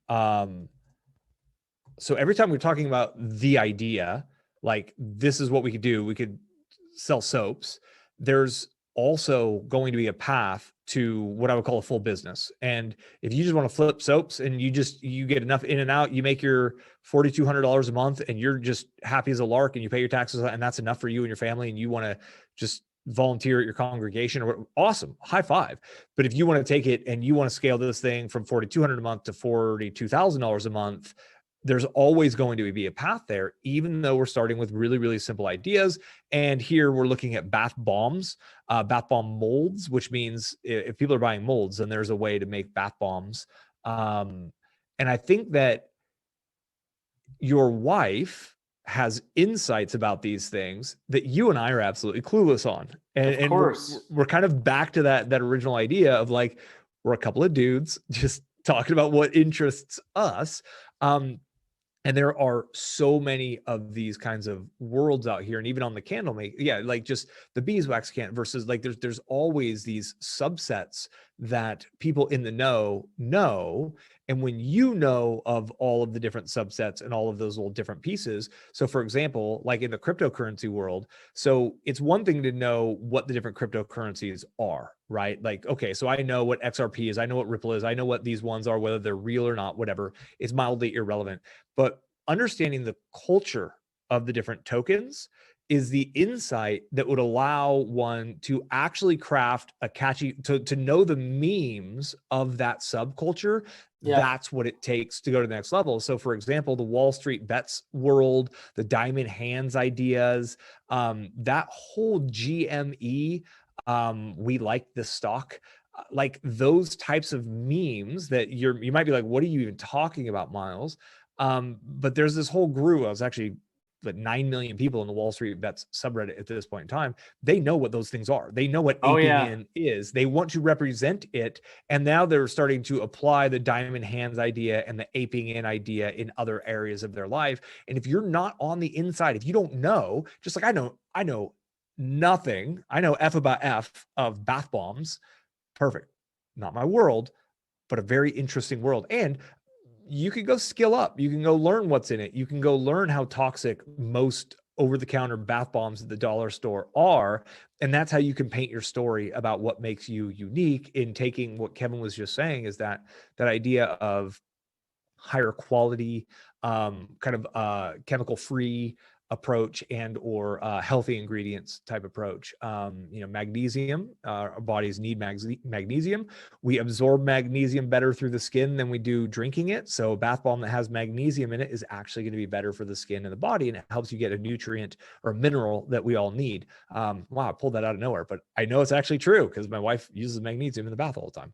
So every time we're talking about the idea, like this is what we could do, we could sell soaps. There's also going to be a path to what I would call a full business. And if you just want to flip soaps and you get enough in and out, you make your $4,200 a month and you're just happy as a lark and you pay your taxes and that's enough for you and your family, and you want to just volunteer at your congregation, or awesome, high five. But if you want to take it and you want to scale this thing from $4,200 a month to $42,000 a month, there's always going to be a path there, even though we're starting with really, really simple ideas. And here we're looking at bath bombs, bath bomb molds, which means if people are buying molds, then there's a way to make bath bombs. And I think that your wife has insights about these things that you and I are absolutely clueless on. And, of course. We're kind of back to that original idea of like, we're a couple of dudes just talking about what interests us. And there are so many of these kinds of worlds out here. And even on the candle make, like just the beeswax can versus like there's always these subsets that people in the know. And and when you know of all of the different subsets and all of those little different pieces. So for example, like in the cryptocurrency world, so it's one thing to know what the different cryptocurrencies are, right? Like, okay, so I know what XRP is, I know what Ripple is, I know what these ones are, whether they're real or not, whatever, is mildly irrelevant. But understanding the culture of the different tokens is the insight that would allow one to actually craft a catchy, to know the memes of that subculture. Yeah. That's what it takes to go to the next level. So for example, the Wall Street bets world, the diamond hands ideas, that whole GME, we like the stock, like those types of memes that you might be like, what are you even talking about, Miles? But there's this whole group. I was actually like 9 million people in the Wall Street Bets subreddit at this point in time. They know what those things are. They know what Oh aping yeah. in is. They want to represent it. And now they're starting to apply the diamond hands idea and the aping in idea in other areas of their life. And if you're not on the inside, if you don't know, just like I know nothing. I know F about F of bath bombs. Perfect. Not my world, but a very interesting world. And you can go skill up. You can go learn what's in it. You can go learn how toxic most over-the-counter bath bombs at the dollar store are. And that's how you can paint your story about what makes you unique in taking what Kevin was just saying, is that idea of higher quality, kind of chemical free approach and or healthy ingredients type approach. Magnesium, our bodies need magnesium. We absorb magnesium better through the skin than we do drinking it. So a bath bomb that has magnesium in it is actually going to be better for the skin and the body, and it helps you get a nutrient or a mineral that we all need. Wow, I pulled that out of nowhere, but I know it's actually true because my wife uses magnesium in the bath all the time.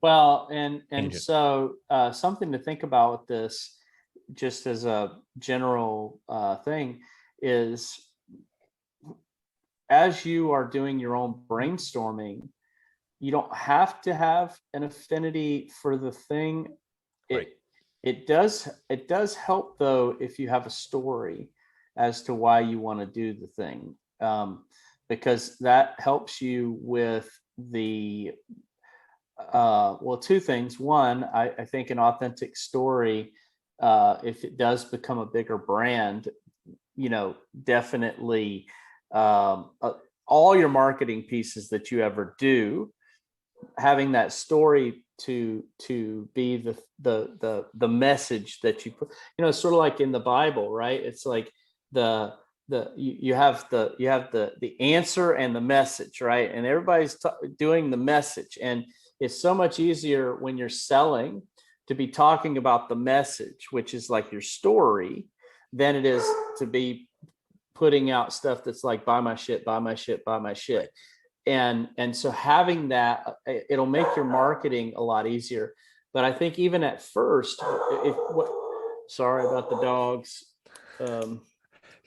Well, and Tangent. so something to think about with this, just as a general thing, is as you are doing your own brainstorming, you don't have to have an affinity for the thing. Right. It does help though if you have a story as to why you want to do the thing, because that helps you with the well, two things. One, I think an authentic story, if it does become a bigger brand, definitely, all your marketing pieces that you ever do, having that story to be the message that you put, it's sort of like in the Bible, right? It's like you have the answer and the message, right? And everybody's doing the message, and it's so much easier when you're selling to be talking about the message, which is like your story, than it is to be putting out stuff that's like, buy my shit, buy my shit, buy my shit. And so having that, it'll make your marketing a lot easier. But I think even at first, sorry about the dogs. You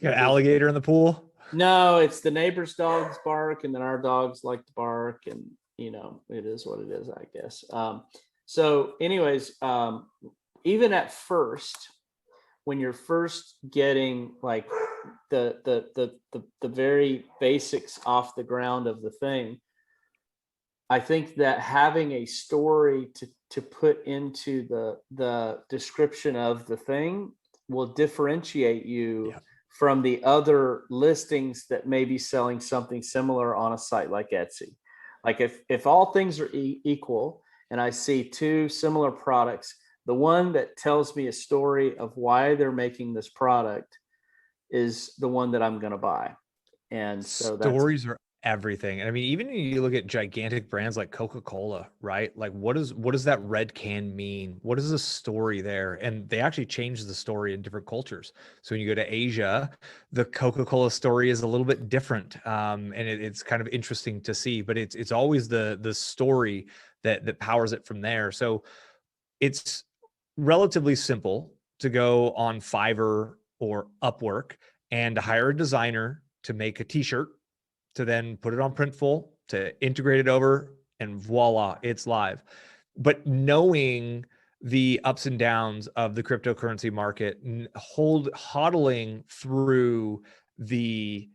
got an alligator in the pool? No, it's the neighbor's dogs bark, and then our dogs like to bark, and it is what it is, I guess. So anyways, even at first, when you're first getting like the very basics off the ground of the thing, I think that having a story to put into the description of the thing will differentiate you from the other listings that may be selling something similar on a site like Etsy. Like if all things are equal and I see two similar products, the one that tells me a story of why they're making this product is the one that I'm going to buy. And so stories are everything. And I mean, even when you look at gigantic brands like Coca-Cola, right? Like what does that red can mean? What is the story there? And they actually change the story in different cultures. So when you go to Asia, the Coca-Cola story is a little bit different. And it's kind of interesting to see, but it's always the story that powers it from there. So it's relatively simple to go on Fiverr or Upwork and hire a designer to make a t-shirt, to then put it on Printful, to integrate it over, and voila, it's live. But knowing the ups and downs of the cryptocurrency market, hodling through the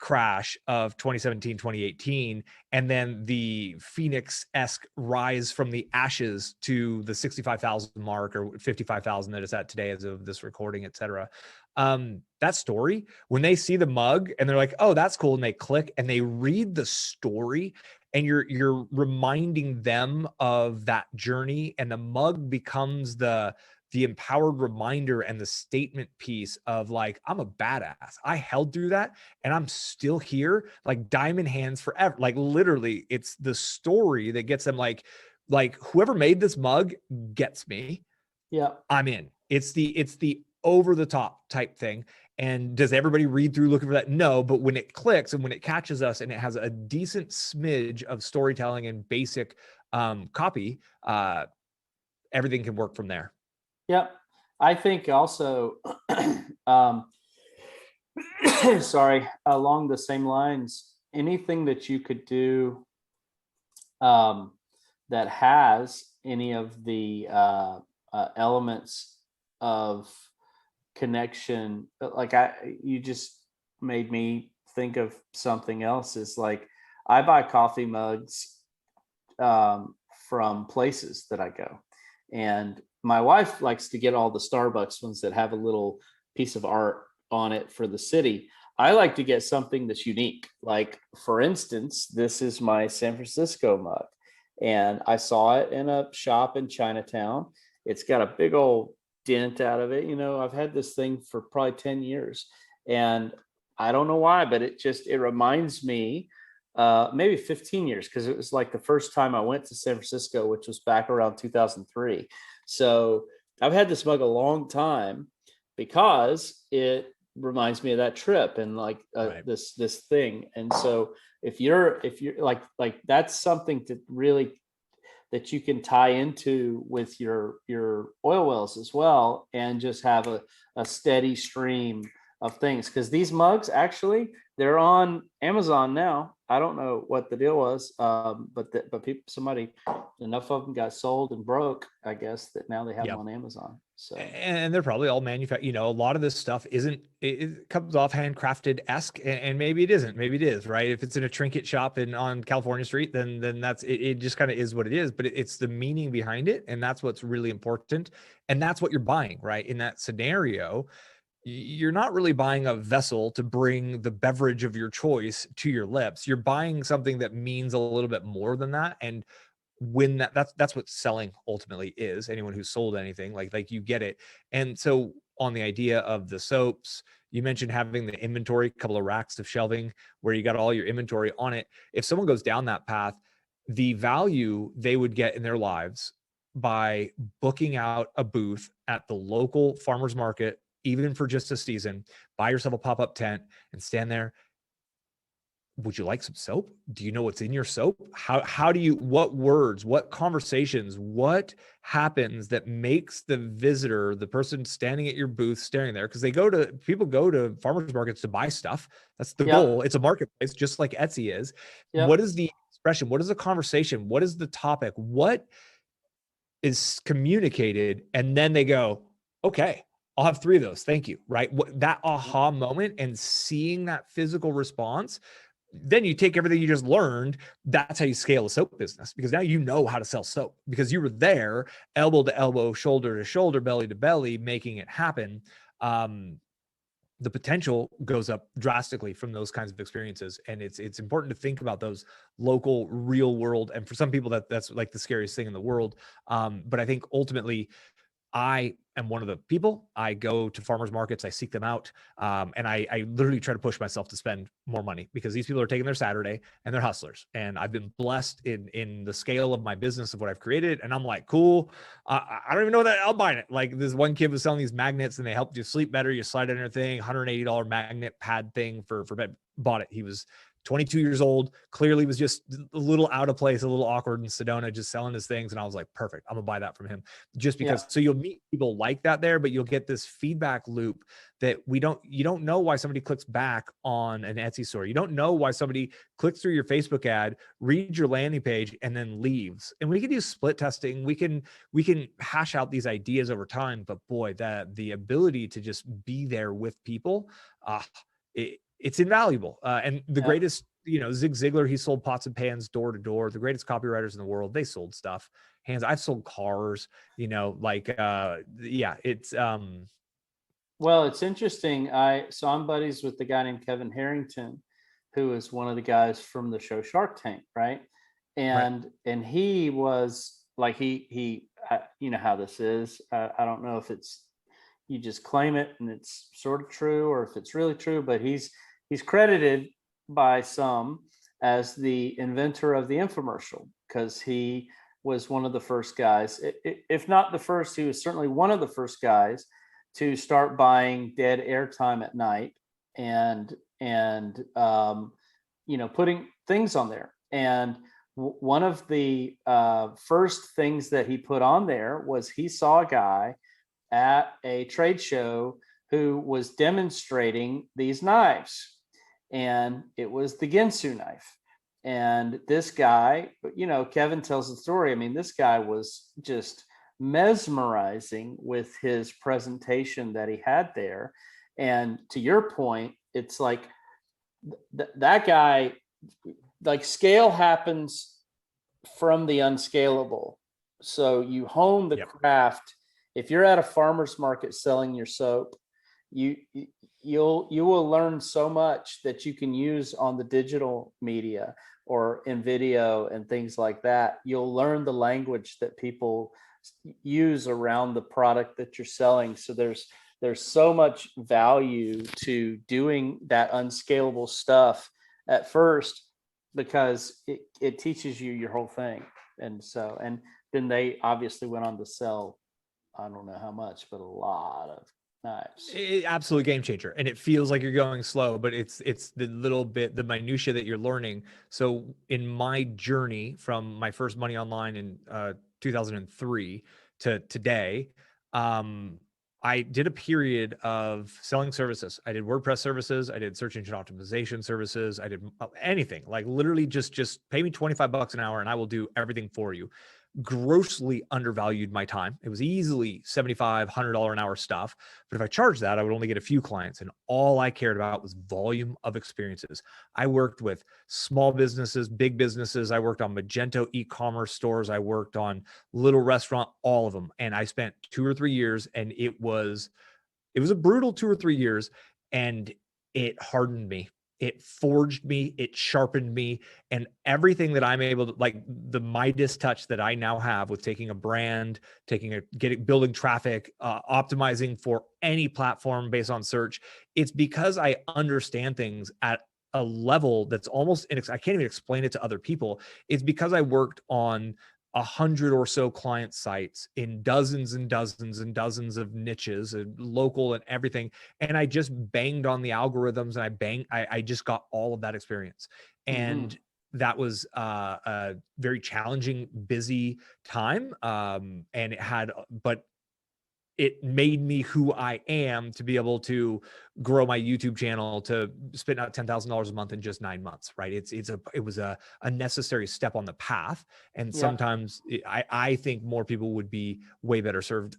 crash of 2017, 2018, and then the Phoenix-esque rise from the ashes to the 65,000 mark or 55,000 that it's at today as of this recording, et cetera. That story, when they see the mug and they're like, oh, that's cool, and they click and they read the story, and you're reminding them of that journey, and the mug becomes the empowered reminder and the statement piece of like, I'm a badass. I held through that and I'm still here, like diamond hands forever. Like literally, it's the story that gets them like whoever made this mug gets me. Yeah. I'm in. It's the over the top type thing. And does everybody read through looking for that? No, but when it clicks and when it catches us and it has a decent smidge of storytelling and basic copy, everything can work from there. Yep. I think also, sorry, along the same lines, anything that you could do that has any of the elements of connection, like you just made me think of something else. Is like, I buy coffee mugs from places that I go, and my wife likes to get all the Starbucks ones that have a little piece of art on it for the city. I like to get something that's unique. Like, for instance, this is my San Francisco mug, and I saw it in a shop in Chinatown. It's got a big old dent out of it. I've had this thing for probably 10 years, and I don't know why, but it reminds me, maybe 15 years, because it was like the first time I went to San Francisco, which was back around 2003. So I've had this mug a long time because it reminds me of that trip and like Right. this thing. And so if you're like that's something to really that you can tie into with your oil wells as well, and just have a steady stream of things. Because these mugs, actually, they're on Amazon now. I don't know what the deal was, but enough of them got sold and broke, I guess, that now they have them on Amazon. So, and they're probably all manufactured. A lot of this stuff it comes off handcrafted-esque, and maybe it isn't, maybe it is, right? If it's in a trinket shop on California Street, then that's it. It just kind of is what it is. But it's the meaning behind it, and that's what's really important, and that's what you're buying, right? In that scenario, you're not really buying a vessel to bring the beverage of your choice to your lips. You're buying something that means a little bit more than that. And when that's what selling ultimately is. Anyone who's sold anything, like you get it. And so on the idea of the soaps, you mentioned having the inventory, a couple of racks of shelving where you got all your inventory on it. If someone goes down that path, the value they would get in their lives by booking out a booth at the local farmers market, even for just a season, buy yourself a pop-up tent and stand there. Would you like some soap? Do you know what's in your soap? How do you, what words, what conversations, what happens that makes the visitor, the person standing at your booth, staring there? Because people go to farmers markets to buy stuff. That's the goal. It's a marketplace, just like Etsy is. What is the expression? What is the conversation? What is the topic? What is communicated? And then they go, okay, I'll have 3 of those. Thank you. Right. That aha moment and seeing that physical response, then you take everything you just learned. That's how you scale a soap business, because now you know how to sell soap because you were there, elbow to elbow, shoulder to shoulder, belly to belly, making it happen. The potential goes up drastically from those kinds of experiences. And it's important to think about those local, real world. And for some people that's like the scariest thing in the world. But I think ultimately, I am one of the people. I go to farmers markets, I seek them out, and I literally try to push myself to spend more money, because these people are taking their Saturday and they're hustlers. And I've been blessed in the scale of my business of what I've created. And I'm like, cool. I don't even know that I'm buying it. Like, this one kid was selling these magnets and they help you sleep better. You slide in your thing, $180 magnet pad thing for bed. Bought it. He was 22 years old, clearly was just a little out of place, a little awkward in Sedona, just selling his things. And I was like, perfect, I'm gonna buy that from him, just because. So you'll meet people like that there, but you'll get this feedback loop that you don't know why somebody clicks back on an Etsy store. You don't know why somebody clicks through your Facebook ad, reads your landing page, and then leaves. And we can do split testing. We can hash out these ideas over time, but boy, the ability to just be there with people, it's invaluable. And the Yeah. greatest, Zig Ziglar, he sold pots and pans door to door. The greatest copywriters in the world, they sold stuff. I've sold cars, yeah, it's Well, it's interesting. So I'm buddies with the guy named Kevin Harrington, who is one of the guys from the show Shark Tank, right? right. And he was like you know how this is. I don't know if it's you just claim it and it's sort of true, or if it's really true, but he's credited by some as the inventor of the infomercial, because he was one of the first guys, if not the first, he was certainly one of the first guys to start buying dead airtime at night, and putting things on there. And one of the first things that he put on there was he saw a guy at a trade show who was demonstrating these knives, and it was the Ginsu knife. And this guy, Kevin tells the story. I mean, this guy was just mesmerizing with his presentation that he had there. And to your point, it's like that guy, like, scale happens from the unscalable. So you hone the craft. If you're at a farmer's market selling your soap, you will learn so much that you can use on the digital media or in video and things like that. You'll learn the language that people use around the product that you're selling. So there's so much value to doing that unscalable stuff at first, because it teaches you your whole thing. And then they obviously went on to sell, I don't know how much, but a lot of knives. Absolute game changer. And it feels like you're going slow, but it's the little bit, the minutia that you're learning. So in my journey from my first money online in 2003 to today, I did a period of selling services. I did WordPress services. I did search engine optimization services. I did anything, like literally just pay me $25 an hour and I will do everything for you. Grossly undervalued my time. It was easily $75, $100 an hour stuff. But if I charged that, I would only get a few clients. And all I cared about was volume of experiences. I worked with small businesses, big businesses. I worked on Magento e-commerce stores. I worked on little restaurant, all of them. And I spent 2 or 3 years, and it was a brutal 2 or 3 years, and it hardened me. It forged me, it sharpened me, and everything that I'm able to, like the Midas touch that I now have with taking a brand, building traffic, optimizing for any platform based on search. It's because I understand things at a level that's almost, I can't even explain it to other people. It's because I worked on 100 or so client sites in dozens and dozens and dozens of niches, local and everything. And I just banged on the algorithms, and I just got all of that experience. And that was a very challenging, busy time. And it made me who I am to be able to grow my YouTube channel, to spend out $10,000 a month in just 9 months, right? It was a necessary step on the path. And sometimes I think more people would be way better served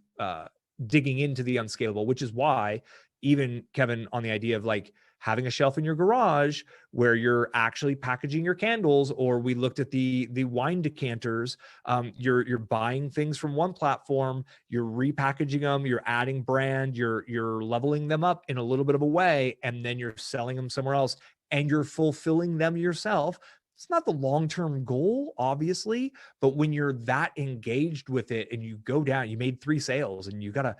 digging into the unscalable, which is why even Kevin, on the idea of like having a shelf in your garage where you're actually packaging your candles, or we looked at the wine decanters. You're buying things from one platform, you're repackaging them, you're adding brand, you're leveling them up in a little bit of a way, and then you're selling them somewhere else, and you're fulfilling them yourself. It's not the long-term goal, obviously, but when you're that engaged with it and you go down, you made 3 sales and you gotta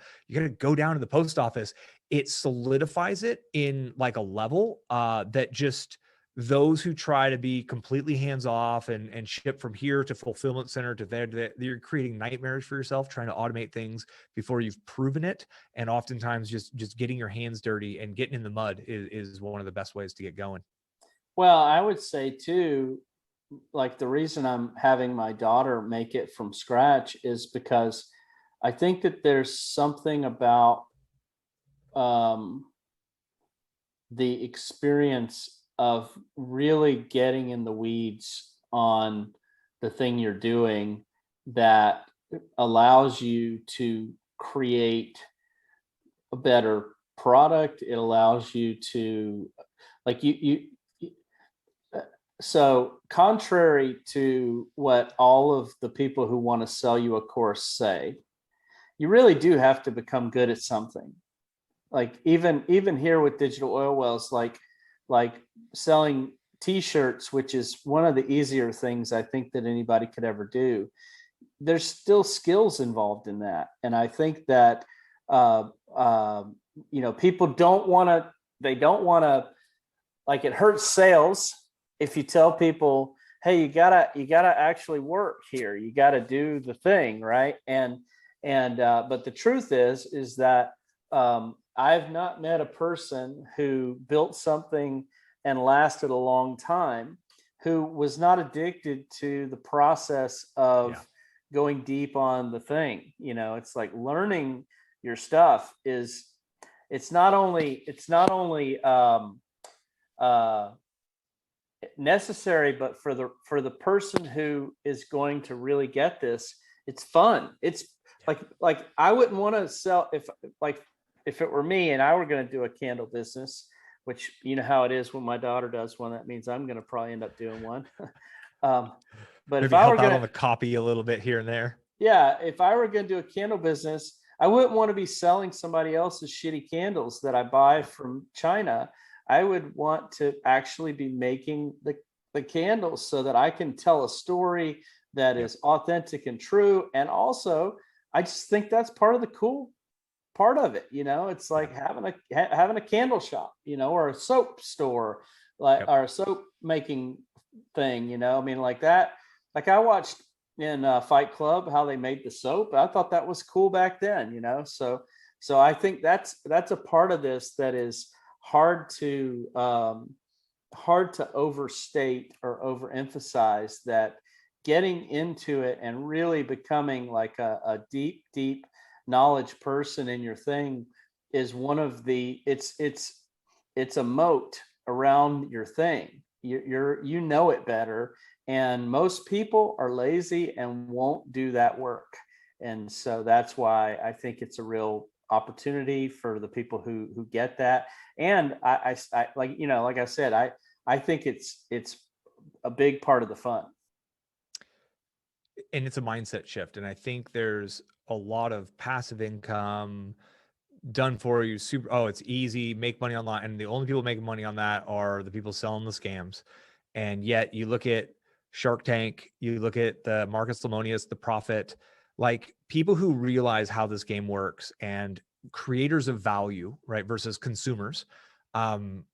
go down to the post office, it solidifies it in like a level that just those who try to be completely hands off and ship from here to fulfillment center to there, you're creating nightmares for yourself trying to automate things before you've proven it. And oftentimes just getting your hands dirty and getting in the mud is one of the best ways to get going. Well, I would say too, like the reason I'm having my daughter make it from scratch is because I think that there's something about the experience of really getting in the weeds on the thing you're doing that allows you to create a better product. It allows you to Like so contrary to what all of the people who want to sell you a course say, you really do have to become good at something. Like even here with digital oil wells, like selling t-shirts, which is one of the easier things I think that anybody could ever do. There's still skills involved in that, and I think that uh, uh, people don't want to. They don't want to, like, it hurts sales if you tell people, hey, you gotta actually work here, you gotta do the thing, right? And but the truth is that I've not met a person who built something and lasted a long time who was not addicted to the process Yeah. of going deep on the thing. It's like learning your stuff is, it's not only uh, necessary, but for the person who is going to really get this, it's fun. It's like I wouldn't want to sell, if it were me and I were going to do a candle business, which you know how it is when my daughter does one, that means I'm going to probably end up doing one. um, but if Maybe I were help out going on to, the copy a little bit here and there. yeah, if I were going to do a candle business, I wouldn't want to be selling somebody else's shitty candles that I buy from China. I would want to actually be making the candles so that I can tell a story that Yep. is authentic and true. And also, I just think that's part of the cool part of it. It's like having a candle shop, or a soap store, like, Yep. or a soap making thing. I mean, like that. Like I watched in Fight Club how they made the soap. I thought that was cool back then. So I think that's a part of this that is hard to overstate or overemphasize, that getting into it and really becoming like a deep knowledge person in your thing is one of the it's a moat around your thing. You know it better, and most people are lazy and won't do that work. And so that's why I think it's a real opportunity for the people who get that. And I like, like I said, I think it's a big part of the fun. And it's a mindset shift. And I think there's a lot of passive income done for you. Super. Oh, it's easy, make money online. And the only people making money on that are the people selling the scams. And yet you look at Shark Tank, you look at the Marcus Lemonis, the Prophet, like people who realize how this game works and creators of value, right, versus consumers. Um,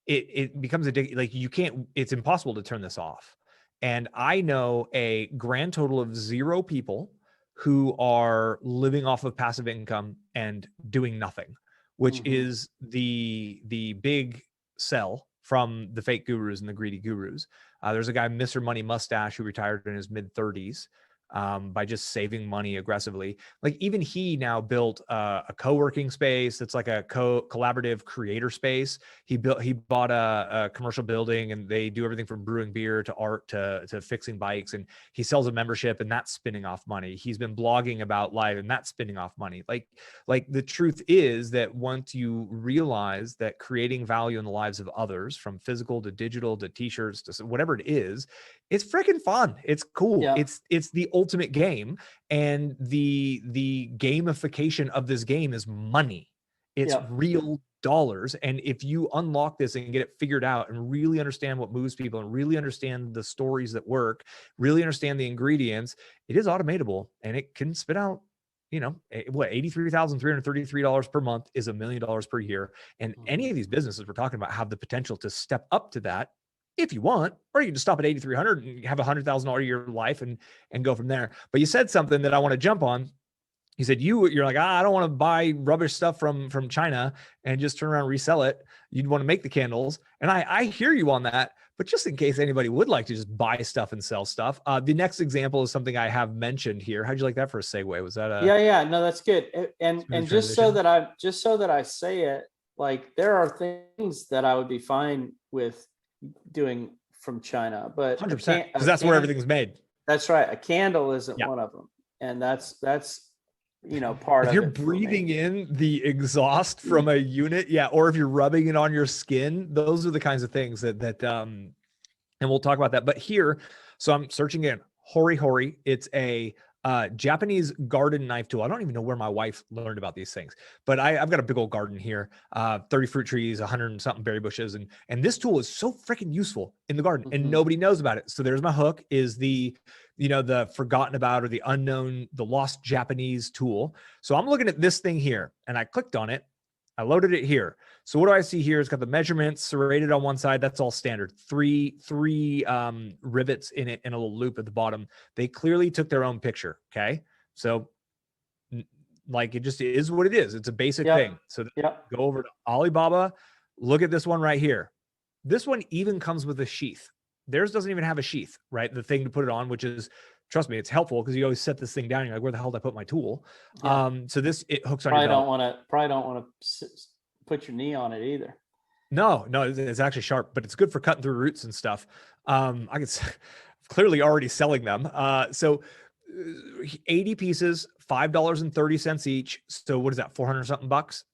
it becomes like you can't, it's impossible to turn this off. And I know a grand total of 0 people who are living off of passive income and doing nothing, which Mm-hmm. is the big sell from the fake gurus and the greedy gurus. There's a guy, Mr. Money Mustache, who retired in his mid 30s by just saving money aggressively. Like even he now built a co-working space that's like a collaborative creator space. He bought a commercial building, and they do everything from brewing beer to art to fixing bikes. And he sells a membership, and that's spinning off money. He's been blogging about live, and that's spinning off money. Like the truth is that once you realize that creating value in the lives of others, from physical to digital to t-shirts to whatever it is, it's freaking fun. It's cool. Yeah. It's the ultimate game. And the gamification of this game is money. It's Yeah. real dollars. And if you unlock this and get it figured out and really understand what moves people and really understand the stories that work, really understand the ingredients, it is automatable, and it can spit out, what, $83,333 per month is $1 million per year. And any of these businesses we're talking about have the potential to step up to that if you want, or you can just stop at 8,300 and have $100,000 a year life and go from there. But you said something that I want to jump on. You said you're like, I don't want to buy rubbish stuff from China and just turn around and resell it. You'd want to make the candles. And I hear you on that. But just in case anybody would like to just buy stuff and sell stuff, the next example is something I have mentioned here. How'd you like that for a segue? Was that a Yeah, no, that's good. And just so transition? that I say it, like there are things that I would be fine with doing from China, but 100%, because that's where everything's made. that's right. A candle isn't Yeah. one of them. And that's part If of you're it for breathing me. in the exhaust from a unit, yeah, or if you're rubbing it on your skin, those are the kinds of things that and we'll talk about that. But here, so I'm searching in Hori Hori. It's a Japanese garden knife tool. I don't even know where my wife learned about these things, but I've got a big old garden here, 30 fruit trees, 100 and something berry bushes, and this tool is so freaking useful in the garden, and nobody knows about it. So there's my hook, is the the forgotten about or the unknown, the lost Japanese tool. So I'm looking at this thing here, and I clicked on it. I loaded it here. So what do I see here? It's got the measurements serrated on one side. That's all standard. Three rivets in it and a little loop at the bottom. They clearly took their own picture. Okay. So like, it just is what it is. It's a basic thing. So go over to Alibaba. Look at this one right here. This one even comes with a sheath. Theirs doesn't even have a sheath, right? The thing to put it on, which is, trust me, it's helpful because you always set this thing down. You're like, where the hell did I put my tool? So this, it hooks on your belt. Probably don't want to put your knee on it either. No, it's actually sharp, but it's good for cutting through roots and stuff. I can clearly already selling them. So 80 pieces, $5.30 each. So what is that? 400 something bucks.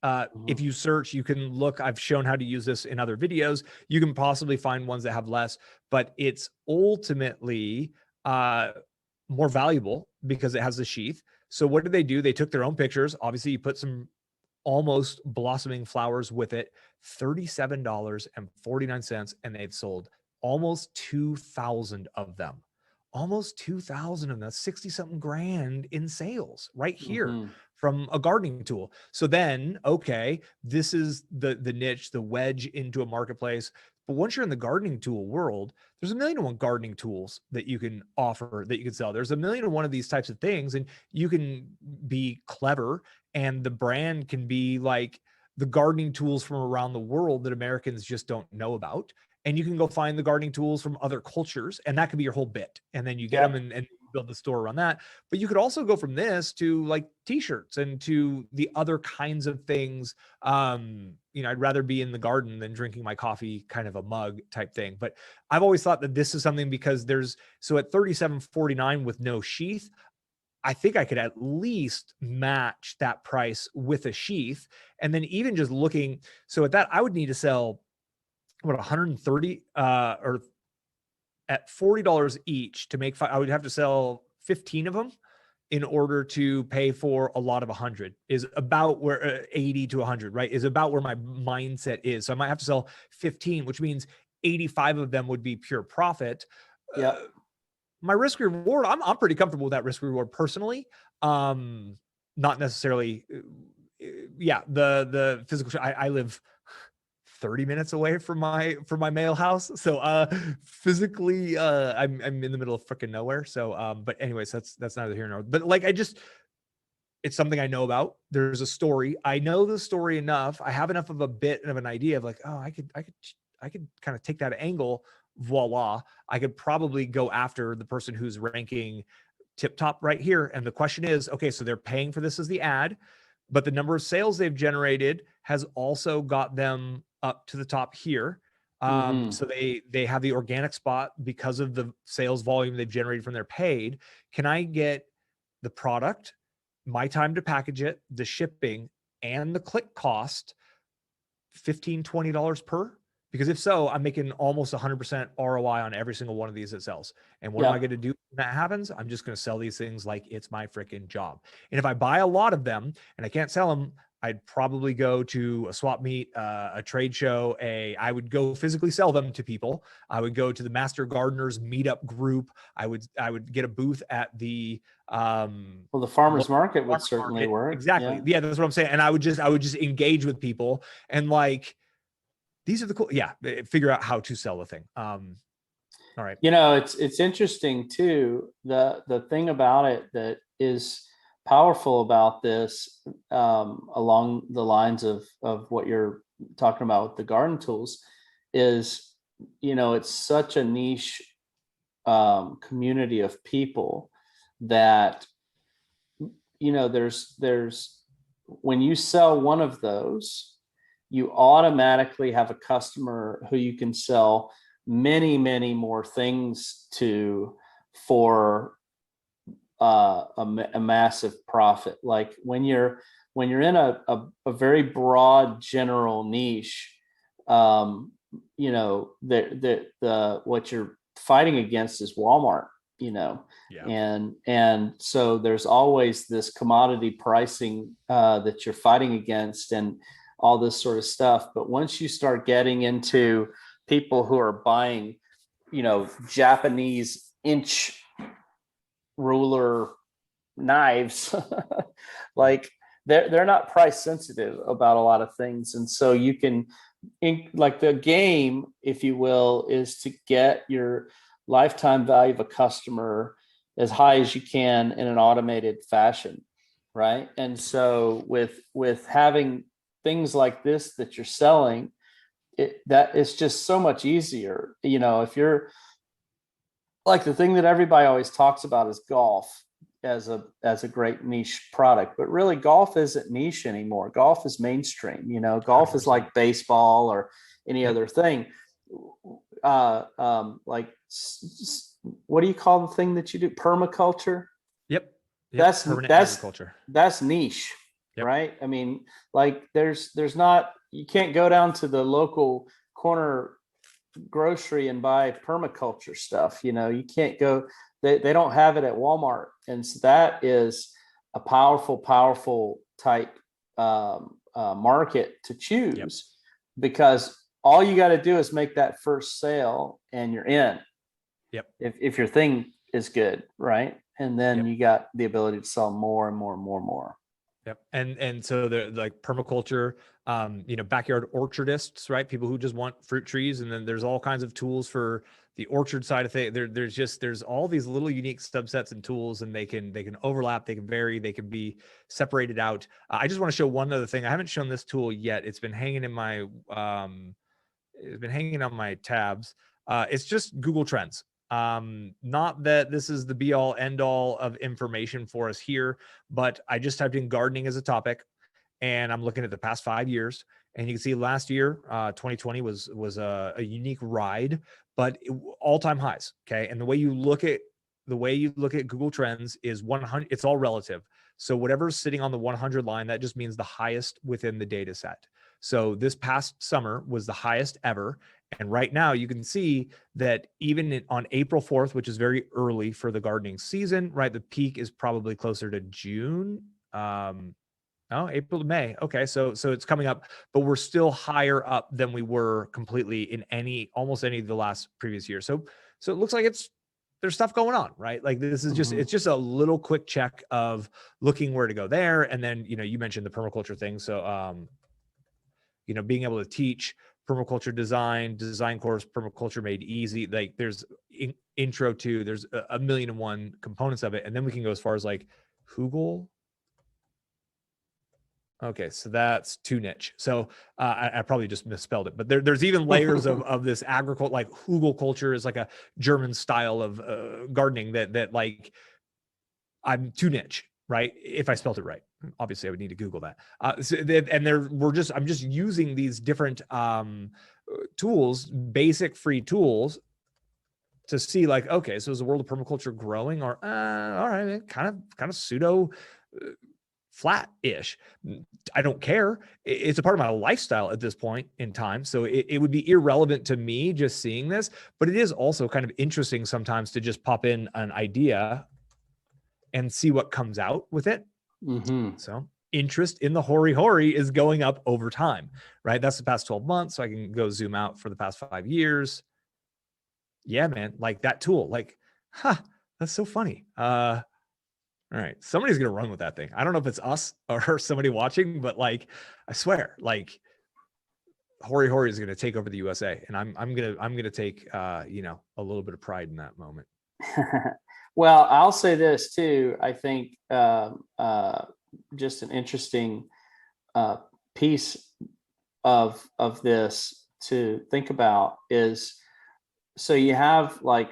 If you search, you can look. I've shown how to use this in other videos. You can possibly find ones that have less, but it's ultimately more valuable because it has the sheath. So what did they do? They took their own pictures. Obviously, you put some almost blossoming flowers with it, $37.49, and they've sold almost 2,000 of them. Almost 2,000 of them, 60 something grand in sales right here from a gardening tool. So then, okay, this is the niche, the wedge into a marketplace. But once you're in the gardening tool world, there's a million and one gardening tools that you can offer, that you can sell. There's a million and one of these types of things, and you can be clever, and the brand can be like the gardening tools from around the world that Americans just don't know about. And you can go find the gardening tools from other cultures, and that could be your whole bit. And then you get them and build the store around that. But you could also go from this to like t-shirts and to the other kinds of things. I'd rather be in the garden than drinking my coffee, kind of a mug type thing. But I've always thought that this is something, because so at $37.49 with no sheath, I think I could at least match that price with a sheath. And then even just looking, so at that, I would need to sell 130 or at $40 each to make I would have to sell 15 of them in order to pay for a lot of 100, is about where 80 to 100, right? Is about where my mindset is. So I might have to sell 15, which means 85 of them would be pure profit. My risk reward, I'm pretty comfortable with that risk reward personally. Not necessarily. The physical, I live 30 minutes away from my mail house. So physically I'm in the middle of freaking nowhere. So but anyways, that's neither here nor, but like, it's something I know about. There's a story. I know the story enough. I have enough of a bit of an idea of like, oh, I could kind of take that angle. Voila. I could probably go after the person who's ranking tip top right here. And the question is, okay, so they're paying for this as the ad, but the number of sales they've generated has also got them up to the top here. So they have the organic spot because of the sales volume they've generated from their paid. Can I get the product, my time to package it, the shipping, and the click cost $15, $20 per? Because if so, I'm making almost 100% ROI on every single one of these that sells. And what am I going to do when that happens? I'm just going to sell these things like it's my freaking job. And if I buy a lot of them and I can't sell them, I'd probably go to a swap meet, a trade show. I would go physically sell them to people. I would go to the Master Gardeners meetup group. I would get a booth at the the farmers market would certainly work. Exactly. Yeah, that's what I'm saying. And I would just engage with people and like, these are the cool, figure out how to sell a thing. All right. It's interesting too. The thing about it that is powerful about this, along the lines of what you're talking about with the garden tools, is it's such a niche community of people that there's when you sell one of those, you automatically have a customer who you can sell many, many more things to for a massive profit. Like when you're in a very broad general niche, you know, the what you're fighting against is Walmart, you know. Yeah. And so there's always this commodity pricing that you're fighting against and all this sort of stuff. But once you start getting into people who are buying, you know, Japanese inch ruler knives, like they're not price sensitive about a lot of things. And so you can, like, the game, if you will, is to get your lifetime value of a customer as high as you can in an automated fashion, right? And so with having things like this that you're selling, that it's just so much easier. You know, if you're like, the thing that everybody always talks about is golf as a great niche product, but really golf isn't niche anymore. Golf is mainstream. You know, golf is 100%. like baseball or any other thing. Like, what do you call the thing that you do? Permaculture. Yep. That's Permanent agriculture. That's niche, Yep. right? I mean, like, there's not, you can't go down to the local corner grocery and buy permaculture stuff. You know, you can't go, they don't have it at Walmart. And so that is a powerful type market to choose. Yep. Because all you got to do is make that first sale and you're in. Yep. If your thing is good, right? And then Yep. you got the ability to sell more and more and more and more. Yep. And so the like permaculture, you know, backyard orchardists, right? People who just want fruit trees. And then there's all kinds of tools for the orchard side of things. There's all these little unique subsets and tools, and they can overlap, they can vary, they can be separated out. I just want to show one other thing. I haven't shown this tool yet. It's been hanging in my it's been hanging on my tabs. It's just Google Trends. Not that this is the be all end all of information for us here, but I just typed in gardening as a topic, and I'm looking at the past 5 years, and you can see last year, 2020 was a unique ride, but all-time highs. Okay. And the way you look at Google Trends is 100. It's all relative. So whatever's sitting on the 100 line, that just means the highest within the data set. So this past summer was the highest ever. And right now you can see that even on April 4th, which is very early for the gardening season, right? The peak is probably closer to June. April to May. Okay. So it's coming up, but we're still higher up than we were completely in almost any of the last previous years. So it looks like there's stuff going on, right? Like, this is just, it's just a little quick check of looking where to go there. And then, you know, you mentioned the permaculture thing. So, you know, being able to teach permaculture design course, permaculture made easy. Like, there's intro to, there's a million and one components of it. And then we can go as far as like Hugel. Okay, so that's too niche. So I probably just misspelled it, but there's even layers of this agriculture, like Hugel culture is like a German style of gardening that like, I'm too niche, right? If I spelled it right, obviously I would need to Google that. I'm just using these different tools, basic free tools, to see like, okay, so is the world of permaculture growing, or all right, kind of pseudo flat-ish. I don't care. It's a part of my lifestyle at this point in time. So it would be irrelevant to me just seeing this, but it is also kind of interesting sometimes to just pop in an idea and see what comes out with it. Mm-hmm. So interest in the hoary is going up over time, right? That's the past 12 months. So I can go zoom out for the past 5 years. Yeah, man. Like that tool, like, that's so funny. All right, somebody's gonna run with that thing. I don't know if it's us or somebody watching, but like, I swear, like, hoary is gonna take over the USA, and I'm gonna take you know, a little bit of pride in that moment. Well, I'll say this too. I think just an interesting piece of this to think about is, so you have, like,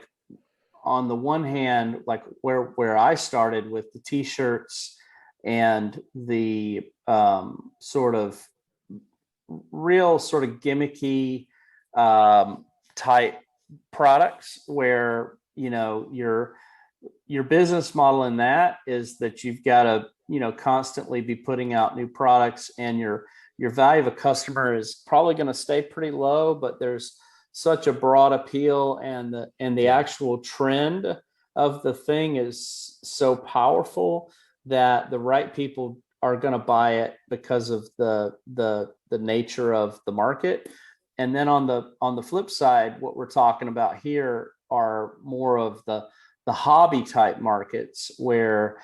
on the one hand, like where I started with the t-shirts and the sort of real sort of gimmicky type products, where, you know, your business model in that is that you've got to, constantly be putting out new products, and your value of a customer is probably going to stay pretty low, but there's such a broad appeal, and the actual trend of the thing is so powerful that the right people are going to buy it because of the nature of the market. And then on the flip side, what we're talking about here are more of the hobby type markets where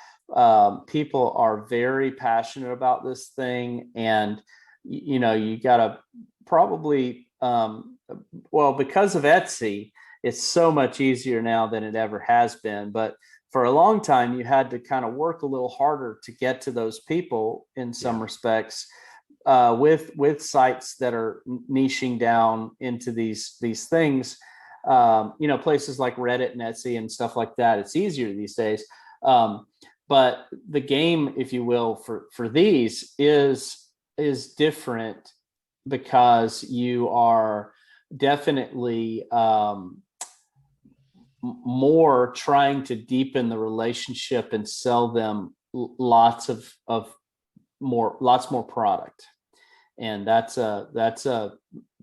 people are very passionate about this thing. And you got to probably well, because of Etsy, it's so much easier now than it ever has been. But for a long time, you had to kind of work a little harder to get to those people in some respects, with sites that are niching down into these things. Places like Reddit and Etsy and stuff like that. It's easier these days. But the game, if you will, for these is different, because you are definitely more trying to deepen the relationship and sell them lots more product. And that's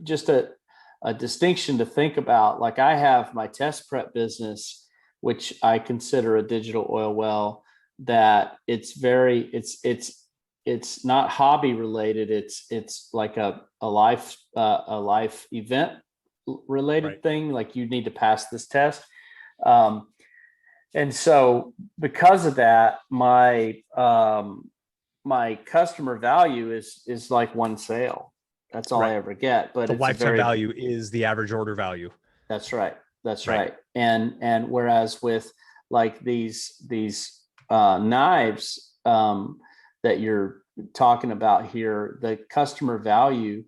just a distinction to think about. Like, I have my test prep business, which I consider a digital oil well, that it's not hobby related. It's like a life event related thing. Like, you need to pass this test. And so because of that, my customer value is like one sale. That's all I ever get. But the it's lifetime value is the average order value. That's right. That's right. And whereas with like these knives that you're talking about here, the customer value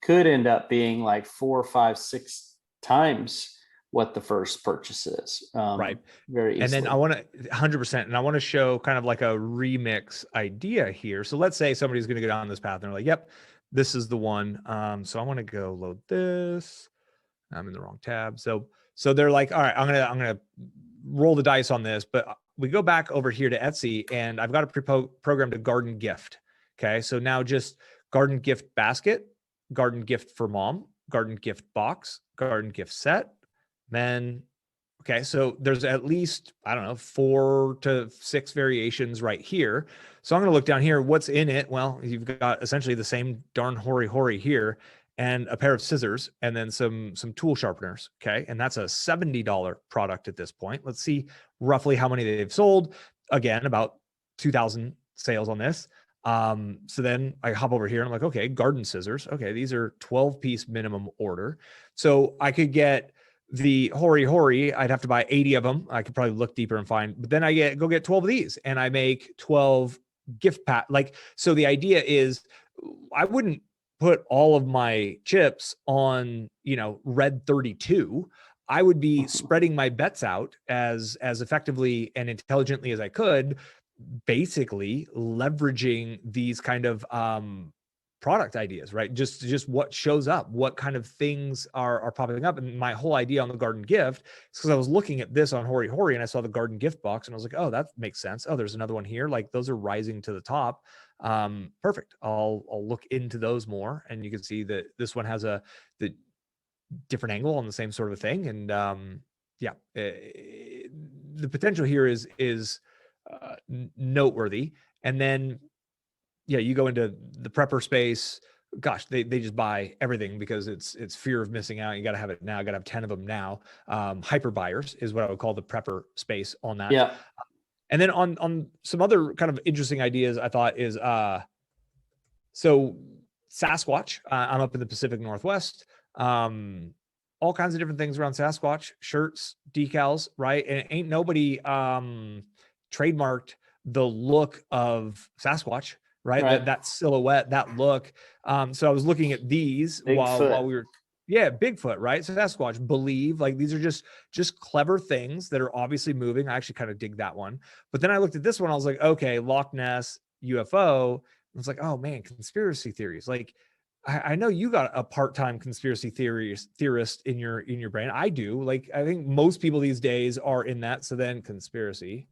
could end up being like 4, 5, 6 times what the first purchase is. Very easily. And then I want to 100%, and I want to show kind of like a remix idea here. So let's say somebody's going to go down this path and they're like, yep, this is the one. So I want to go load this. I'm in the wrong tab. So they're like, all right, I'm going to roll the dice on this, but we go back over here to Etsy, and I've got a program to garden gift. Okay. So now just garden gift basket, garden gift for mom, garden gift box, garden gift set. Then, okay, so there's at least, I don't know, 4 to 6 variations right here. So I'm going to look down here. What's in it? Well, you've got essentially the same darn hoary here, and a pair of scissors, and then some tool sharpeners. Okay. And that's a $70 product at this point. Let's see roughly how many they've sold. Again, about 2,000 sales on this. So then I hop over here and I'm like, okay, garden scissors. Okay. These are 12-piece minimum order. So I could get the hoary, I'd have to buy 80 of them. I could probably look deeper and find, but then I go get 12 of these, and I make 12 gift pack. Like, so the idea is I wouldn't put all of my chips on, red 32. I would be spreading my bets out as effectively and intelligently as I could, basically leveraging these kind of product ideas, right? Just what shows up, what kind of things are popping up. And my whole idea on the garden gift is because I was looking at this on Hoary and I saw the garden gift box and I was like, oh, that makes sense. Oh, there's another one here. Like, those are rising to the top. Perfect. I'll look into those more. And you can see that this one has the different angle on the same sort of thing. And the potential here is noteworthy. And then you go into the prepper space. Gosh, they just buy everything because it's fear of missing out. You got to have it now. Got to have 10 of them now. Hyper buyers is what I would call the prepper space on that. Yeah. And then on some other kind of interesting ideas, I thought is so Sasquatch. I'm up in the Pacific Northwest. All kinds of different things around Sasquatch, shirts, decals, right? And ain't nobody trademarked the look of Sasquatch. Right. That silhouette, that look. So I was looking at these while we were, Bigfoot, right? So Sasquatch, believe, like, these are just clever things that are obviously moving. I actually kind of dig that one. But then I looked at this one. I was like, okay, Loch Ness, UFO. I was like, oh man, conspiracy theories. Like, I know you got a part-time conspiracy theorist in your brain. I do. Like, I think most people these days are in that. So then conspiracy.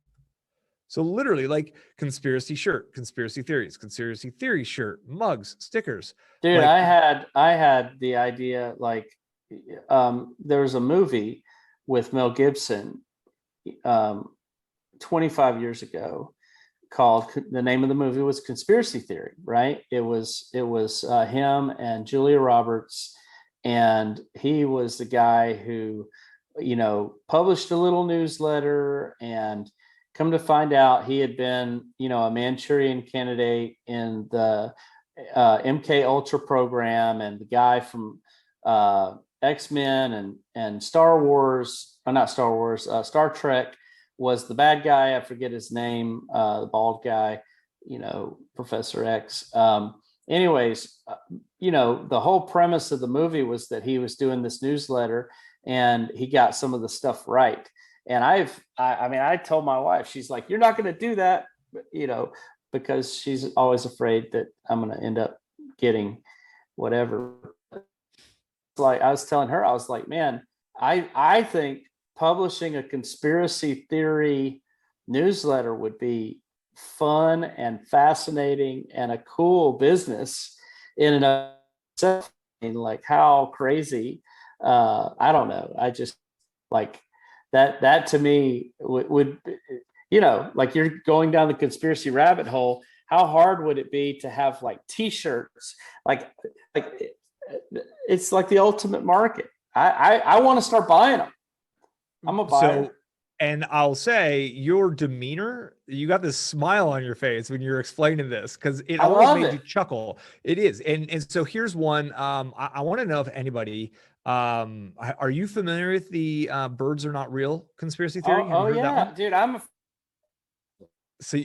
So literally, like, conspiracy shirt, conspiracy theories, conspiracy theory shirt, mugs, stickers. Dude, Like, I had the idea, like, there was a movie with Mel Gibson, um, 25 years ago, called, the name of the movie was Conspiracy Theory, right? It was him and Julia Roberts, and he was the guy who, published a little newsletter, and come to find out he had been, a Manchurian candidate in the MK Ultra program, and the guy from X-Men and Star Wars, or not Star Wars, Star Trek, was the bad guy. I forget his name, the bald guy, Professor X. Anyways, the whole premise of the movie was that he was doing this newsletter and he got some of the stuff right. And I told my wife, she's like, you're not going to do that, because she's always afraid that I'm going to end up getting whatever. Like, I was telling her, I was like, man, I think publishing a conspiracy theory newsletter would be fun and fascinating and a cool business in and of itself. Like, how crazy, I don't know. I just like that to me would, like, you're going down the conspiracy rabbit hole. How hard would it be to have like t-shirts? Like it's like the ultimate market. I want to start buying them. I'm a buyer. so, and I'll say your demeanor, you got this smile on your face when you're explaining this, because it I always love made you it. chuckle. It is. And so here's one. I want to know if anybody, are you familiar with the birds are not real conspiracy theory? Have you Oh heard that yeah, one? dude. I'm a So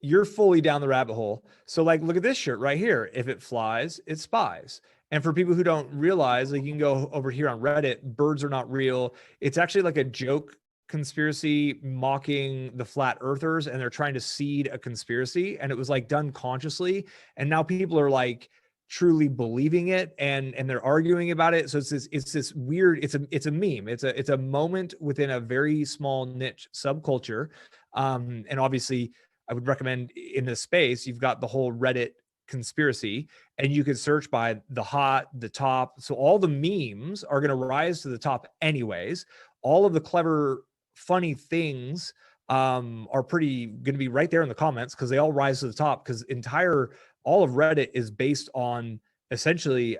you're fully down the rabbit hole. So, like, look at this shirt right here. If it flies, it spies. And for people who don't realize, like, you can go over here on Reddit, birds are not real. It's actually like a joke conspiracy mocking the flat earthers, and they're trying to seed a conspiracy. And it was like done consciously. And now people are like truly believing it, and they're arguing about it. So it's this weird, it's a meme. It's a moment within a very small niche subculture. And obviously I would recommend in this space, you've got the whole Reddit conspiracy, and you could search by the hot, the top. So all the memes are going to rise to the top anyways. All of the clever, funny things are pretty going to be right there in the comments, because they all rise to the top, because all of Reddit is based on essentially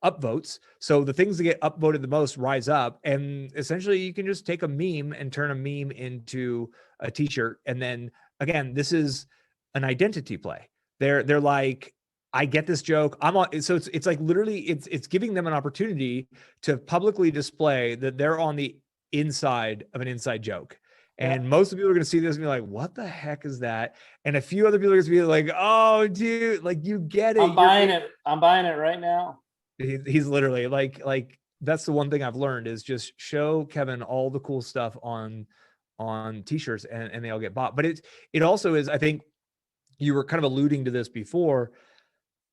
upvotes. So the things that get upvoted the most rise up, and essentially you can just take a meme and turn a meme into a t-shirt. And then again, this is an identity play. They're like, I get this joke. I'm on. So it's like literally it's giving them an opportunity to publicly display that they're on the inside of an inside joke. yeah. And most of the people are going to see this and be like, what the heck is that? And a few other people are going to be like, oh, dude, like, you get it. I'm buying it. I'm buying it right now. He's literally like that's the one thing I've learned, is just show Kevin all the cool stuff on t-shirts, and they all get bought. But it also is, I think you were kind of alluding to this before,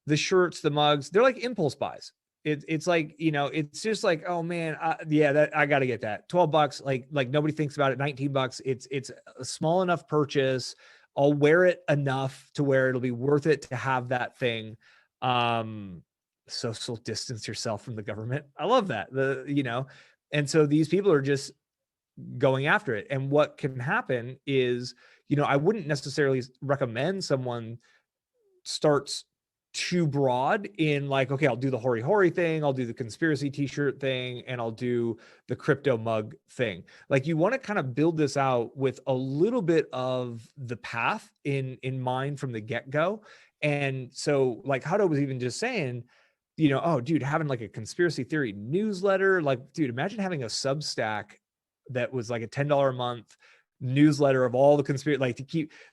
the shirts, the mugs, they're like impulse buys. It's like, it's just like, oh man, yeah, that I got to get that. $12, like nobody thinks about it. $19. It's a small enough purchase. I'll wear it enough to where it'll be worth it to have that thing. Social distance yourself from the government. I love that. And so these people are just going after it. And what can happen is, I wouldn't necessarily recommend someone starts too broad in, like, okay, I'll do the hoary hoary thing, I'll do the conspiracy t-shirt thing, and I'll do the crypto mug thing. Like, you want to kind of build this out with a little bit of the path in mind from the get-go. And so, like, Hutto was even just saying, oh, dude, having like a conspiracy theory newsletter, like, dude, imagine having a Substack that was like a $10 a month newsletter of all the conspiracy, like,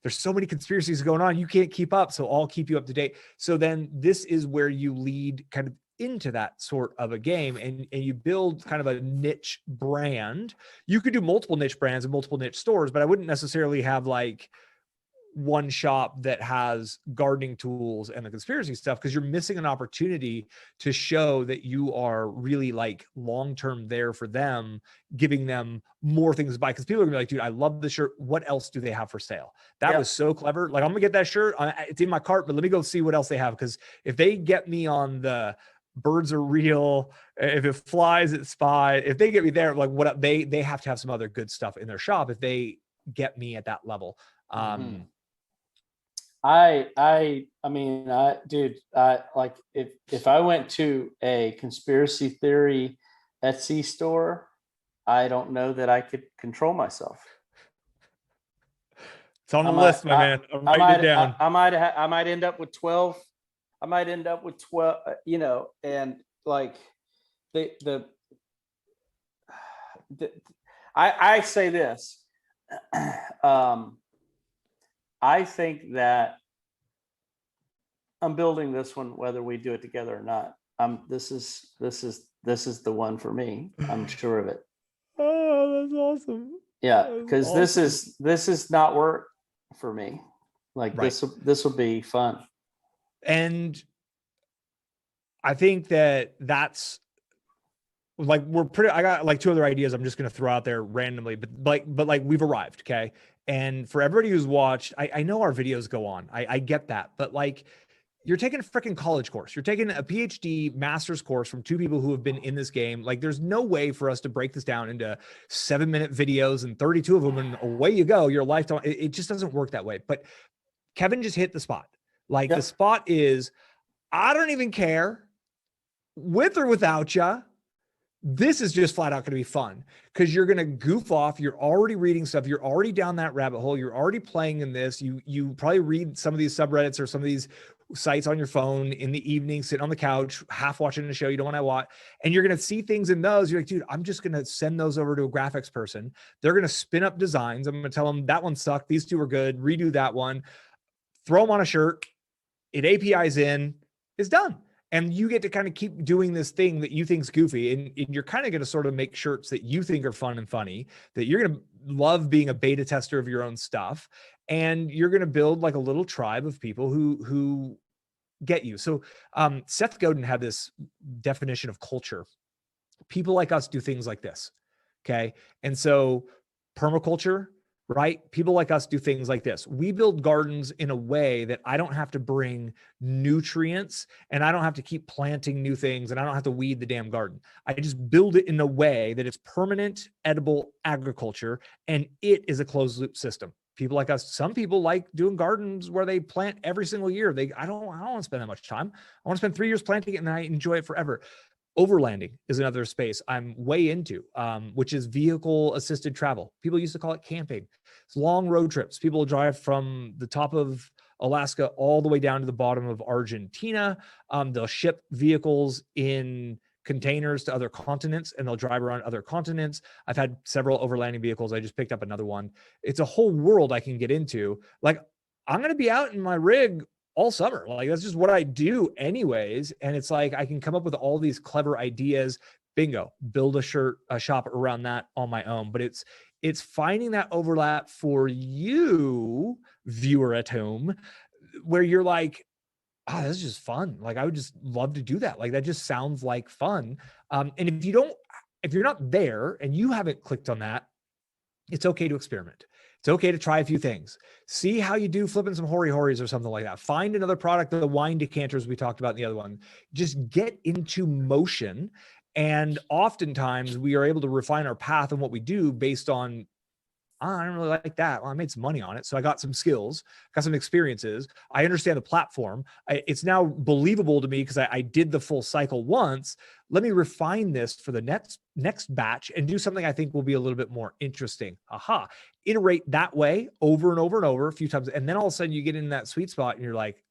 there's so many conspiracies going on, you can't keep up. So I'll keep you up to date. So then this is where you lead kind of into that sort of a game, and you build kind of a niche brand. You could do multiple niche brands and multiple niche stores, but I wouldn't necessarily have like one shop that has gardening tools and the conspiracy stuff, because you're missing an opportunity to show that you are really like long-term there for them, giving them more things to buy. Because people are gonna be like, dude, I love this shirt. What else do they have for sale? That was so clever. Like, I'm gonna get that shirt. It's in my cart, but let me go see what else they have. Because if they get me on the birds are real, if it flies, it's spy, if they get me there, like what they have to have some other good stuff in their shop if they get me at that level. Dude, like if I went to a conspiracy theory Etsy store, I don't know that I could control myself. It's on the list, my man. I'm writing it down. I might end up with 12. I might end up with 12, and like I say this. I think that I'm building this one, whether we do it together or not. This is the one for me. I'm sure of it. Oh, that's awesome. Yeah, because awesome. This is not work for me. Like this will be fun. And I think that's like, I got like 2 other ideas I'm just going to throw out there randomly, but like we've arrived. Okay. And for everybody who's watched, I know our videos go on. I get that, but like, you're taking a freaking college course. You're taking a PhD master's course from 2 people who have been in this game. Like, there's no way for us to break this down into 7-minute videos and 32 of them. And away you go, your lifetime. It just doesn't work that way. But Kevin just hit the spot. Like, the spot is, I don't even care with or without you. This is just flat out going to be fun, because you're going to goof off. You're already reading stuff. You're already down that rabbit hole. You're already playing in this. You probably read some of these subreddits or some of these sites on your phone in the evening, sitting on the couch, half watching a show you don't want to watch. And you're going to see things in those. You're like, dude, I'm just going to send those over to a graphics person. They're going to spin up designs. I'm going to tell them that one sucked. These 2 are good. Redo that one. Throw them on a shirt. It APIs in. It's done. And you get to kind of keep doing this thing that you think's goofy. And you're kind of going to sort of make shirts that you think are fun and funny, that you're going to love being a beta tester of your own stuff. And you're going to build like a little tribe of people who get you. So Seth Godin had this definition of culture. People like us do things like this. Okay. And so permaculture, right? People like us do things like this. We build gardens in a way that I don't have to bring nutrients, and I don't have to keep planting new things, and I don't have to weed the damn garden. I just build it in a way that it's permanent, edible agriculture, and it is a closed loop system. People like us, some people like doing gardens where they plant every single year. I don't want to spend that much time. I want to spend 3 years planting it and I enjoy it forever. Overlanding is another space I'm way into, which is vehicle assisted travel. People used to call it camping. It's long road trips. People drive from the top of Alaska all the way down to the bottom of Argentina. They'll ship vehicles in containers to other continents, and they'll drive around other continents. I've had several overlanding vehicles. I just picked up another one. It's a whole world I can get into. Like, I'm going to be out in my rig all summer. Like, that's just what I do anyways. And it's like, I can come up with all these clever ideas. Bingo, build a shop around that on my own. But it's finding that overlap for you, viewer at home, where you're like, oh, this is just fun. Like, I would just love to do that. Like, that just sounds like fun. And if you're not there and you haven't clicked on that, it's okay to experiment. It's okay to try a few things. See how you do flipping some horis or something like that. Find another product, the wine decanters we talked about in the other one. Just get into motion. And oftentimes we are able to refine our path and what we do based on, I don't really like that. Well, I made some money on it. So I got some skills, got some experiences. I understand the platform. It's now believable to me because I did the full cycle once. Let me refine this for the next batch and do something I think will be a little bit more interesting. Aha. Iterate that way over and over and over a few times. And then all of a sudden you get in that sweet spot and you're like,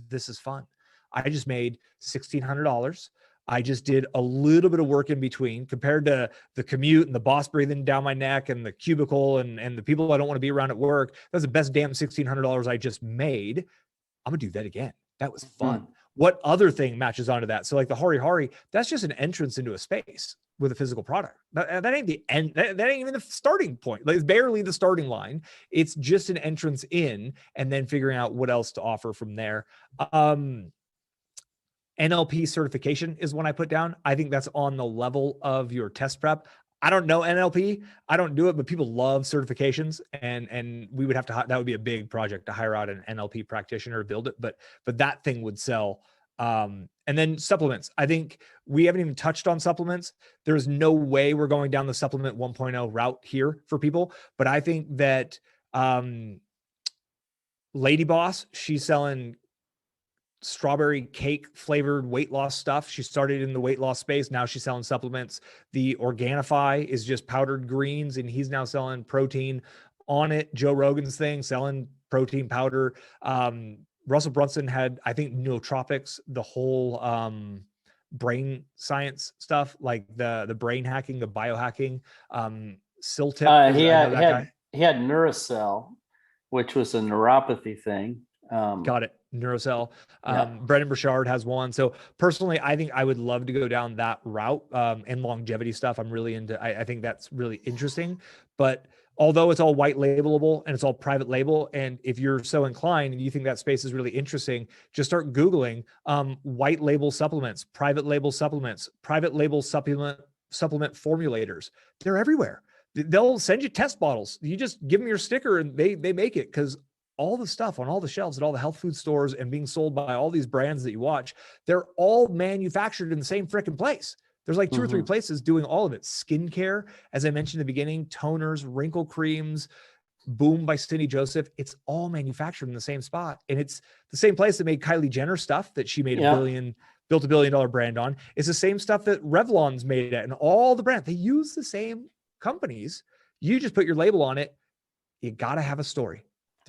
this is fun. I just made $1,600. I just did a little bit of work in between compared to the commute and the boss breathing down my neck and the cubicle and the people I don't want to be around at work. That's the best damn $1,600 I just made. I'm going to do that again. That was fun. What other thing matches onto that? So like the Hari, that's just an entrance into a space. with a physical product. That ain't the end. That ain't even the starting point. Like, it's barely the starting line. It's just an entrance in, and then figuring out what else to offer from there. NLP certification is one I put down. I think that's on the level of your test prep. I don't know NLP. I don't do it, but people love certifications, and we would have to, that would be a big project to hire out an NLP practitioner to build it, but that thing would sell. And then supplements. I think we haven't even touched on supplements. There's no way we're going down the supplement 1.0 route here for people, but I think that Lady Boss, she's selling strawberry cake flavored weight loss stuff. She started in the weight loss space. Now she's selling supplements. The Organifi is just powdered greens, and he's now selling protein on it. Joe Rogan's thing, selling protein powder. Russell Brunson had, I think, nootropics, the whole brain science stuff, like the brain hacking, the biohacking. Siltip, he had Neurocell, which was a neuropathy thing. Got it. Neurocell. Brendan Burchard has one. So personally, I think I would love to go down that route, and longevity stuff. I'm really into, I think that's really interesting, but although it's all white labelable and it's all private label, and if you're so inclined and you think that space is really interesting, just start Googling white label supplements, private label supplements, private label supplement formulators. They're everywhere. They'll send you test bottles. You just give them your sticker and they make it, because all the stuff on all the shelves at all the health food stores and being sold by all these brands that you watch, they're all manufactured in the same freaking place. There's like two or three places doing all of it. Skincare, as I mentioned in the beginning, toners, wrinkle creams, Boom by Cindy Joseph. It's all manufactured in the same spot. And it's the same place that made Kylie Jenner stuff that she made built $1 billion brand on. It's the same stuff that Revlon's made it, and all the brands, they use the same companies. You just put your label on it. You got to have a story.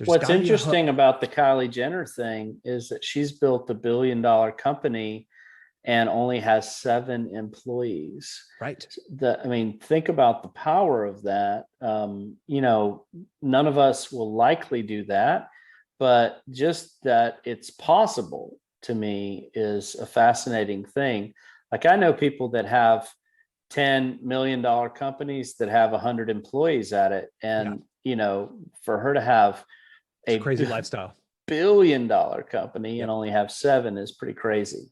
What's interesting about the Kylie Jenner thing is that she's built $1 billion company and only has 7 employees. Right. Think about the power of that. None of us will likely do that, but just that it's possible, to me, is a fascinating thing. Like, I know people that have $10 million companies that have 100 employees at it. And, for her to have a crazy lifestyle, $1 billion company and only have 7 is pretty crazy.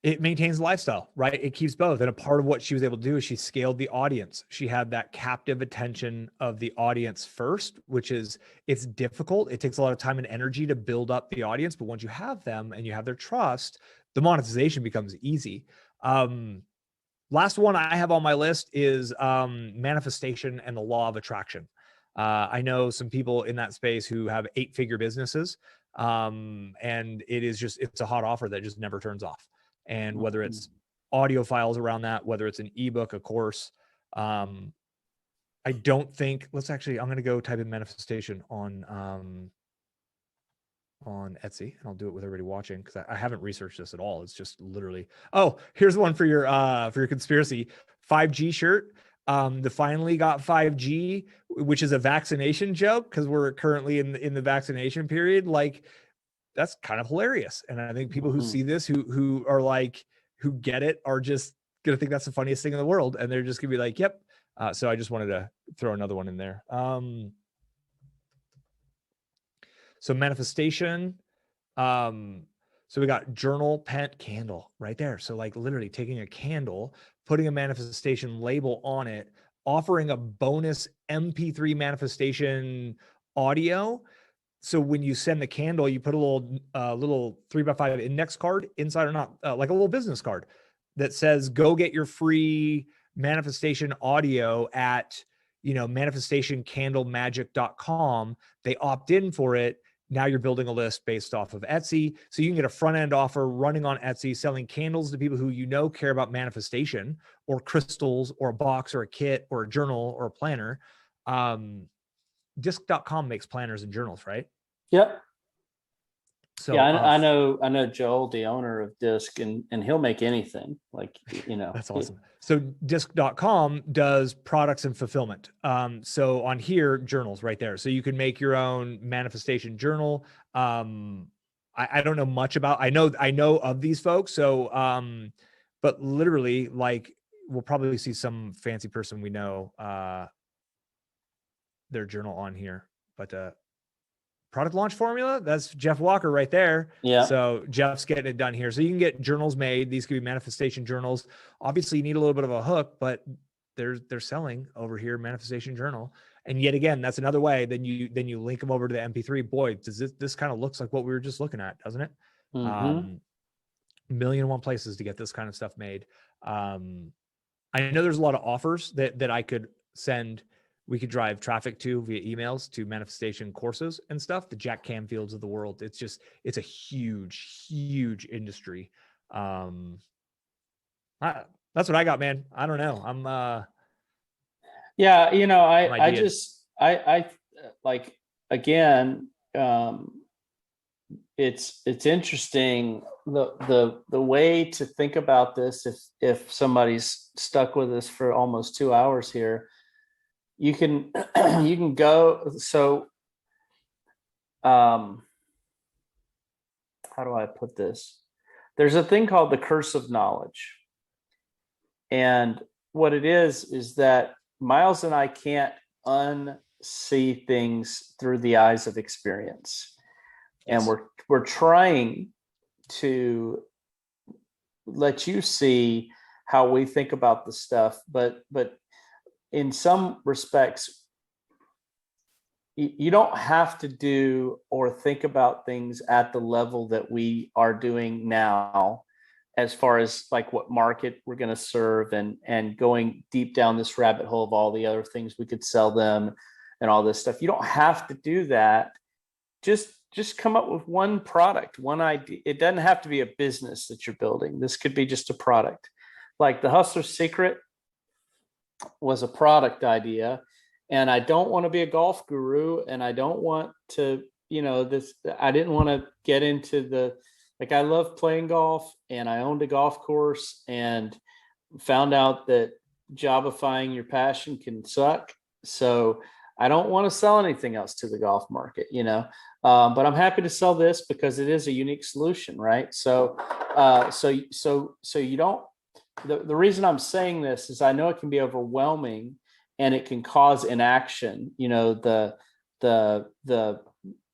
It maintains lifestyle, right? It keeps both. And a part of what she was able to do is she scaled the audience. She had that captive attention of the audience first, which is, it's difficult. It takes a lot of time and energy to build up the audience. But once you have them and you have their trust, the monetization becomes easy. Last one I have on my list is manifestation and the law of attraction. I know some people in that space who have 8-figure businesses, and it's a hot offer that just never turns off. And whether it's audio files around that, whether it's an ebook, a course, I don't think, I'm going to go type in manifestation on Etsy, and I'll do it with everybody watching, because I haven't researched this at all. It's just literally, here's one for your conspiracy 5G shirt. The finally got 5G, which is a vaccination joke, because we're currently in the vaccination period. Like, that's kind of hilarious. And I think people who see this, who are like, who get it, are just going to think that's the funniest thing in the world. And they're just gonna be like, yep. So I just wanted to throw another one in there. So manifestation. So we got journal, pen, candle right there. So like literally taking a candle, putting a manifestation label on it, offering a bonus MP3 manifestation audio. So when you send the candle, you put a little 3x5 index card inside, or not, like a little business card that says, go get your free manifestation audio at, manifestationcandlemagic.com. They opt in for it. Now you're building a list based off of Etsy. So you can get a front end offer running on Etsy, selling candles to people who care about manifestation, or crystals, or a box, or a kit, or a journal, or a planner. Disc.com makes planners and journals, right? Yep. So yeah, I know Joel, the owner of Disc, and he'll make anything, like, That's awesome. So disc.com does products and fulfillment. So on here, journals right there. So you can make your own manifestation journal. I don't know much about, I know of these folks. So, but literally, like, we'll probably see some fancy person we know, their journal on here, but product launch formula, that's Jeff Walker right there. Yeah. So Jeff's getting it done here. So you can get journals made. These could be manifestation journals. Obviously you need a little bit of a hook, but they're selling over here, manifestation journal. And yet again, that's another way. Then you link them over to the MP3. Boy, does this kind of looks like what we were just looking at, doesn't it? Million and one places to get this kind of stuff made. I know there's a lot of offers that I could send. We could drive traffic to via emails to manifestation courses and stuff. The Jack Canfields of the world. It's a huge, huge industry. That's what I got, man. I don't know. I'm yeah, you know, I like, again, it's interesting the way to think about this. If somebody's stuck with us for almost 2 hours here, you can go. So how do I put this? There's a thing called the curse of knowledge. And what it is that Miles and I can't unsee things through the eyes of experience. Yes. And we're trying to let you see how we think about the stuff, but in some respects, you don't have to do or think about things at the level that we are doing now, as far as like what market we're going to serve and going deep down this rabbit hole of all the other things we could sell them and all this stuff. You don't have to do that. Just come up with one product, one idea. It doesn't have to be a business that you're building. This could be just a product. Like the Hustler's Secret was a product idea, and I don't want to be a golf guru, and I don't want to, I didn't want to get into I love playing golf, and I owned a golf course and found out that jobifying your passion can suck. So I don't want to sell anything else to the golf market, but I'm happy to sell this because it is a unique solution. Right. So you don't, the reason I'm saying this is I know it can be overwhelming and it can cause inaction.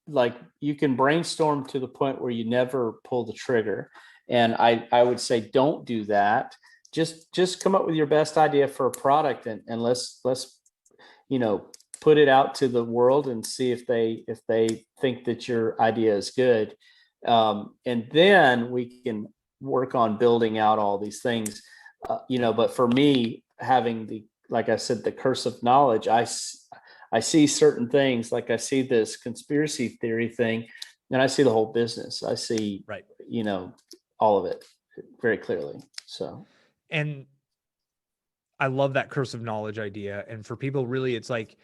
Like you can brainstorm to the point where you never pull the trigger. And I would say, don't do that. Just come up with your best idea for a product and let's, put it out to the world and see if they think that your idea is good. And then we can work on building out all these things, but for me, having like I said, the curse of knowledge, I see certain things, like I see this conspiracy theory thing, and I see the whole business. I see, right, all of it very clearly. So, and I love that curse of knowledge idea. And for people, really, it's like,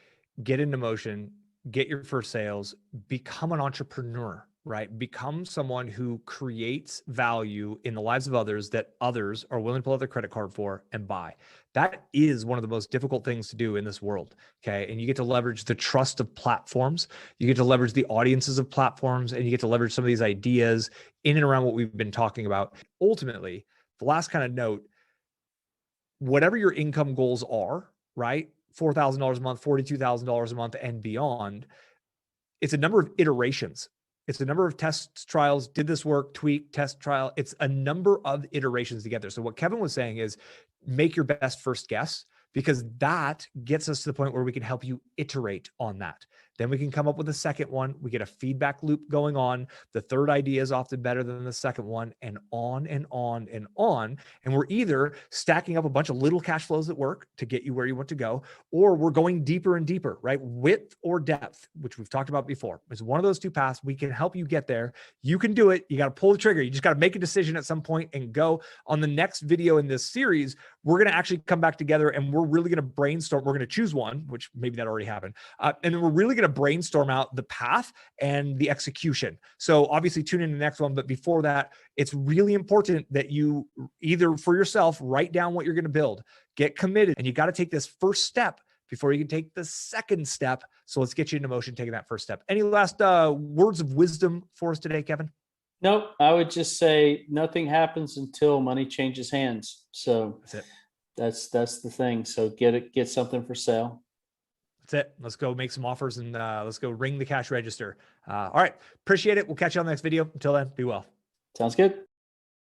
get into motion, get your first sales, become an entrepreneur, right? Become someone who creates value in the lives of others that others are willing to pull out their credit card for and buy. That is one of the most difficult things to do in this world. Okay. And you get to leverage the trust of platforms. You get to leverage the audiences of platforms, and you get to leverage some of these ideas in and around what we've been talking about. Ultimately, the last kind of note, whatever your income goals are, right? $4,000 a month, $42,000 a month and beyond. It's a number of iterations. It's a number of tests, trials. Did this work? Tweak, test, trial. It's a number of iterations together. So what Kevin was saying is make your best first guess, because that gets us to the point where we can help you iterate on that. Then we can come up with a second one. We get a feedback loop going on. The third idea is often better than the second one, and on and on and on. And we're either stacking up a bunch of little cash flows that work to get you where you want to go, or we're going deeper and deeper, right? Width or depth, which we've talked about before. It's one of those two paths. We can help you get there. You can do it. You got to pull the trigger. You just got to make a decision at some point and go. On the next video in this series, we're going to actually come back together and we're really going to brainstorm. We're going to choose one, which maybe that already happened. And then we're really going to brainstorm out the path and the execution. So obviously tune in to the next one. But before that, it's really important that you either for yourself, write down what you're going to build, get committed, and you got to take this first step before you can take the second step. So let's get you into motion, taking that first step. Any last words of wisdom for us today, Kevin? Nope. I would just say nothing happens until money changes hands. So that's it. That's the thing. So get something for sale. That's it. Let's go make some offers and let's go ring the cash register. All right. Appreciate it. We'll catch you on the next video. Until then, be well. Sounds good.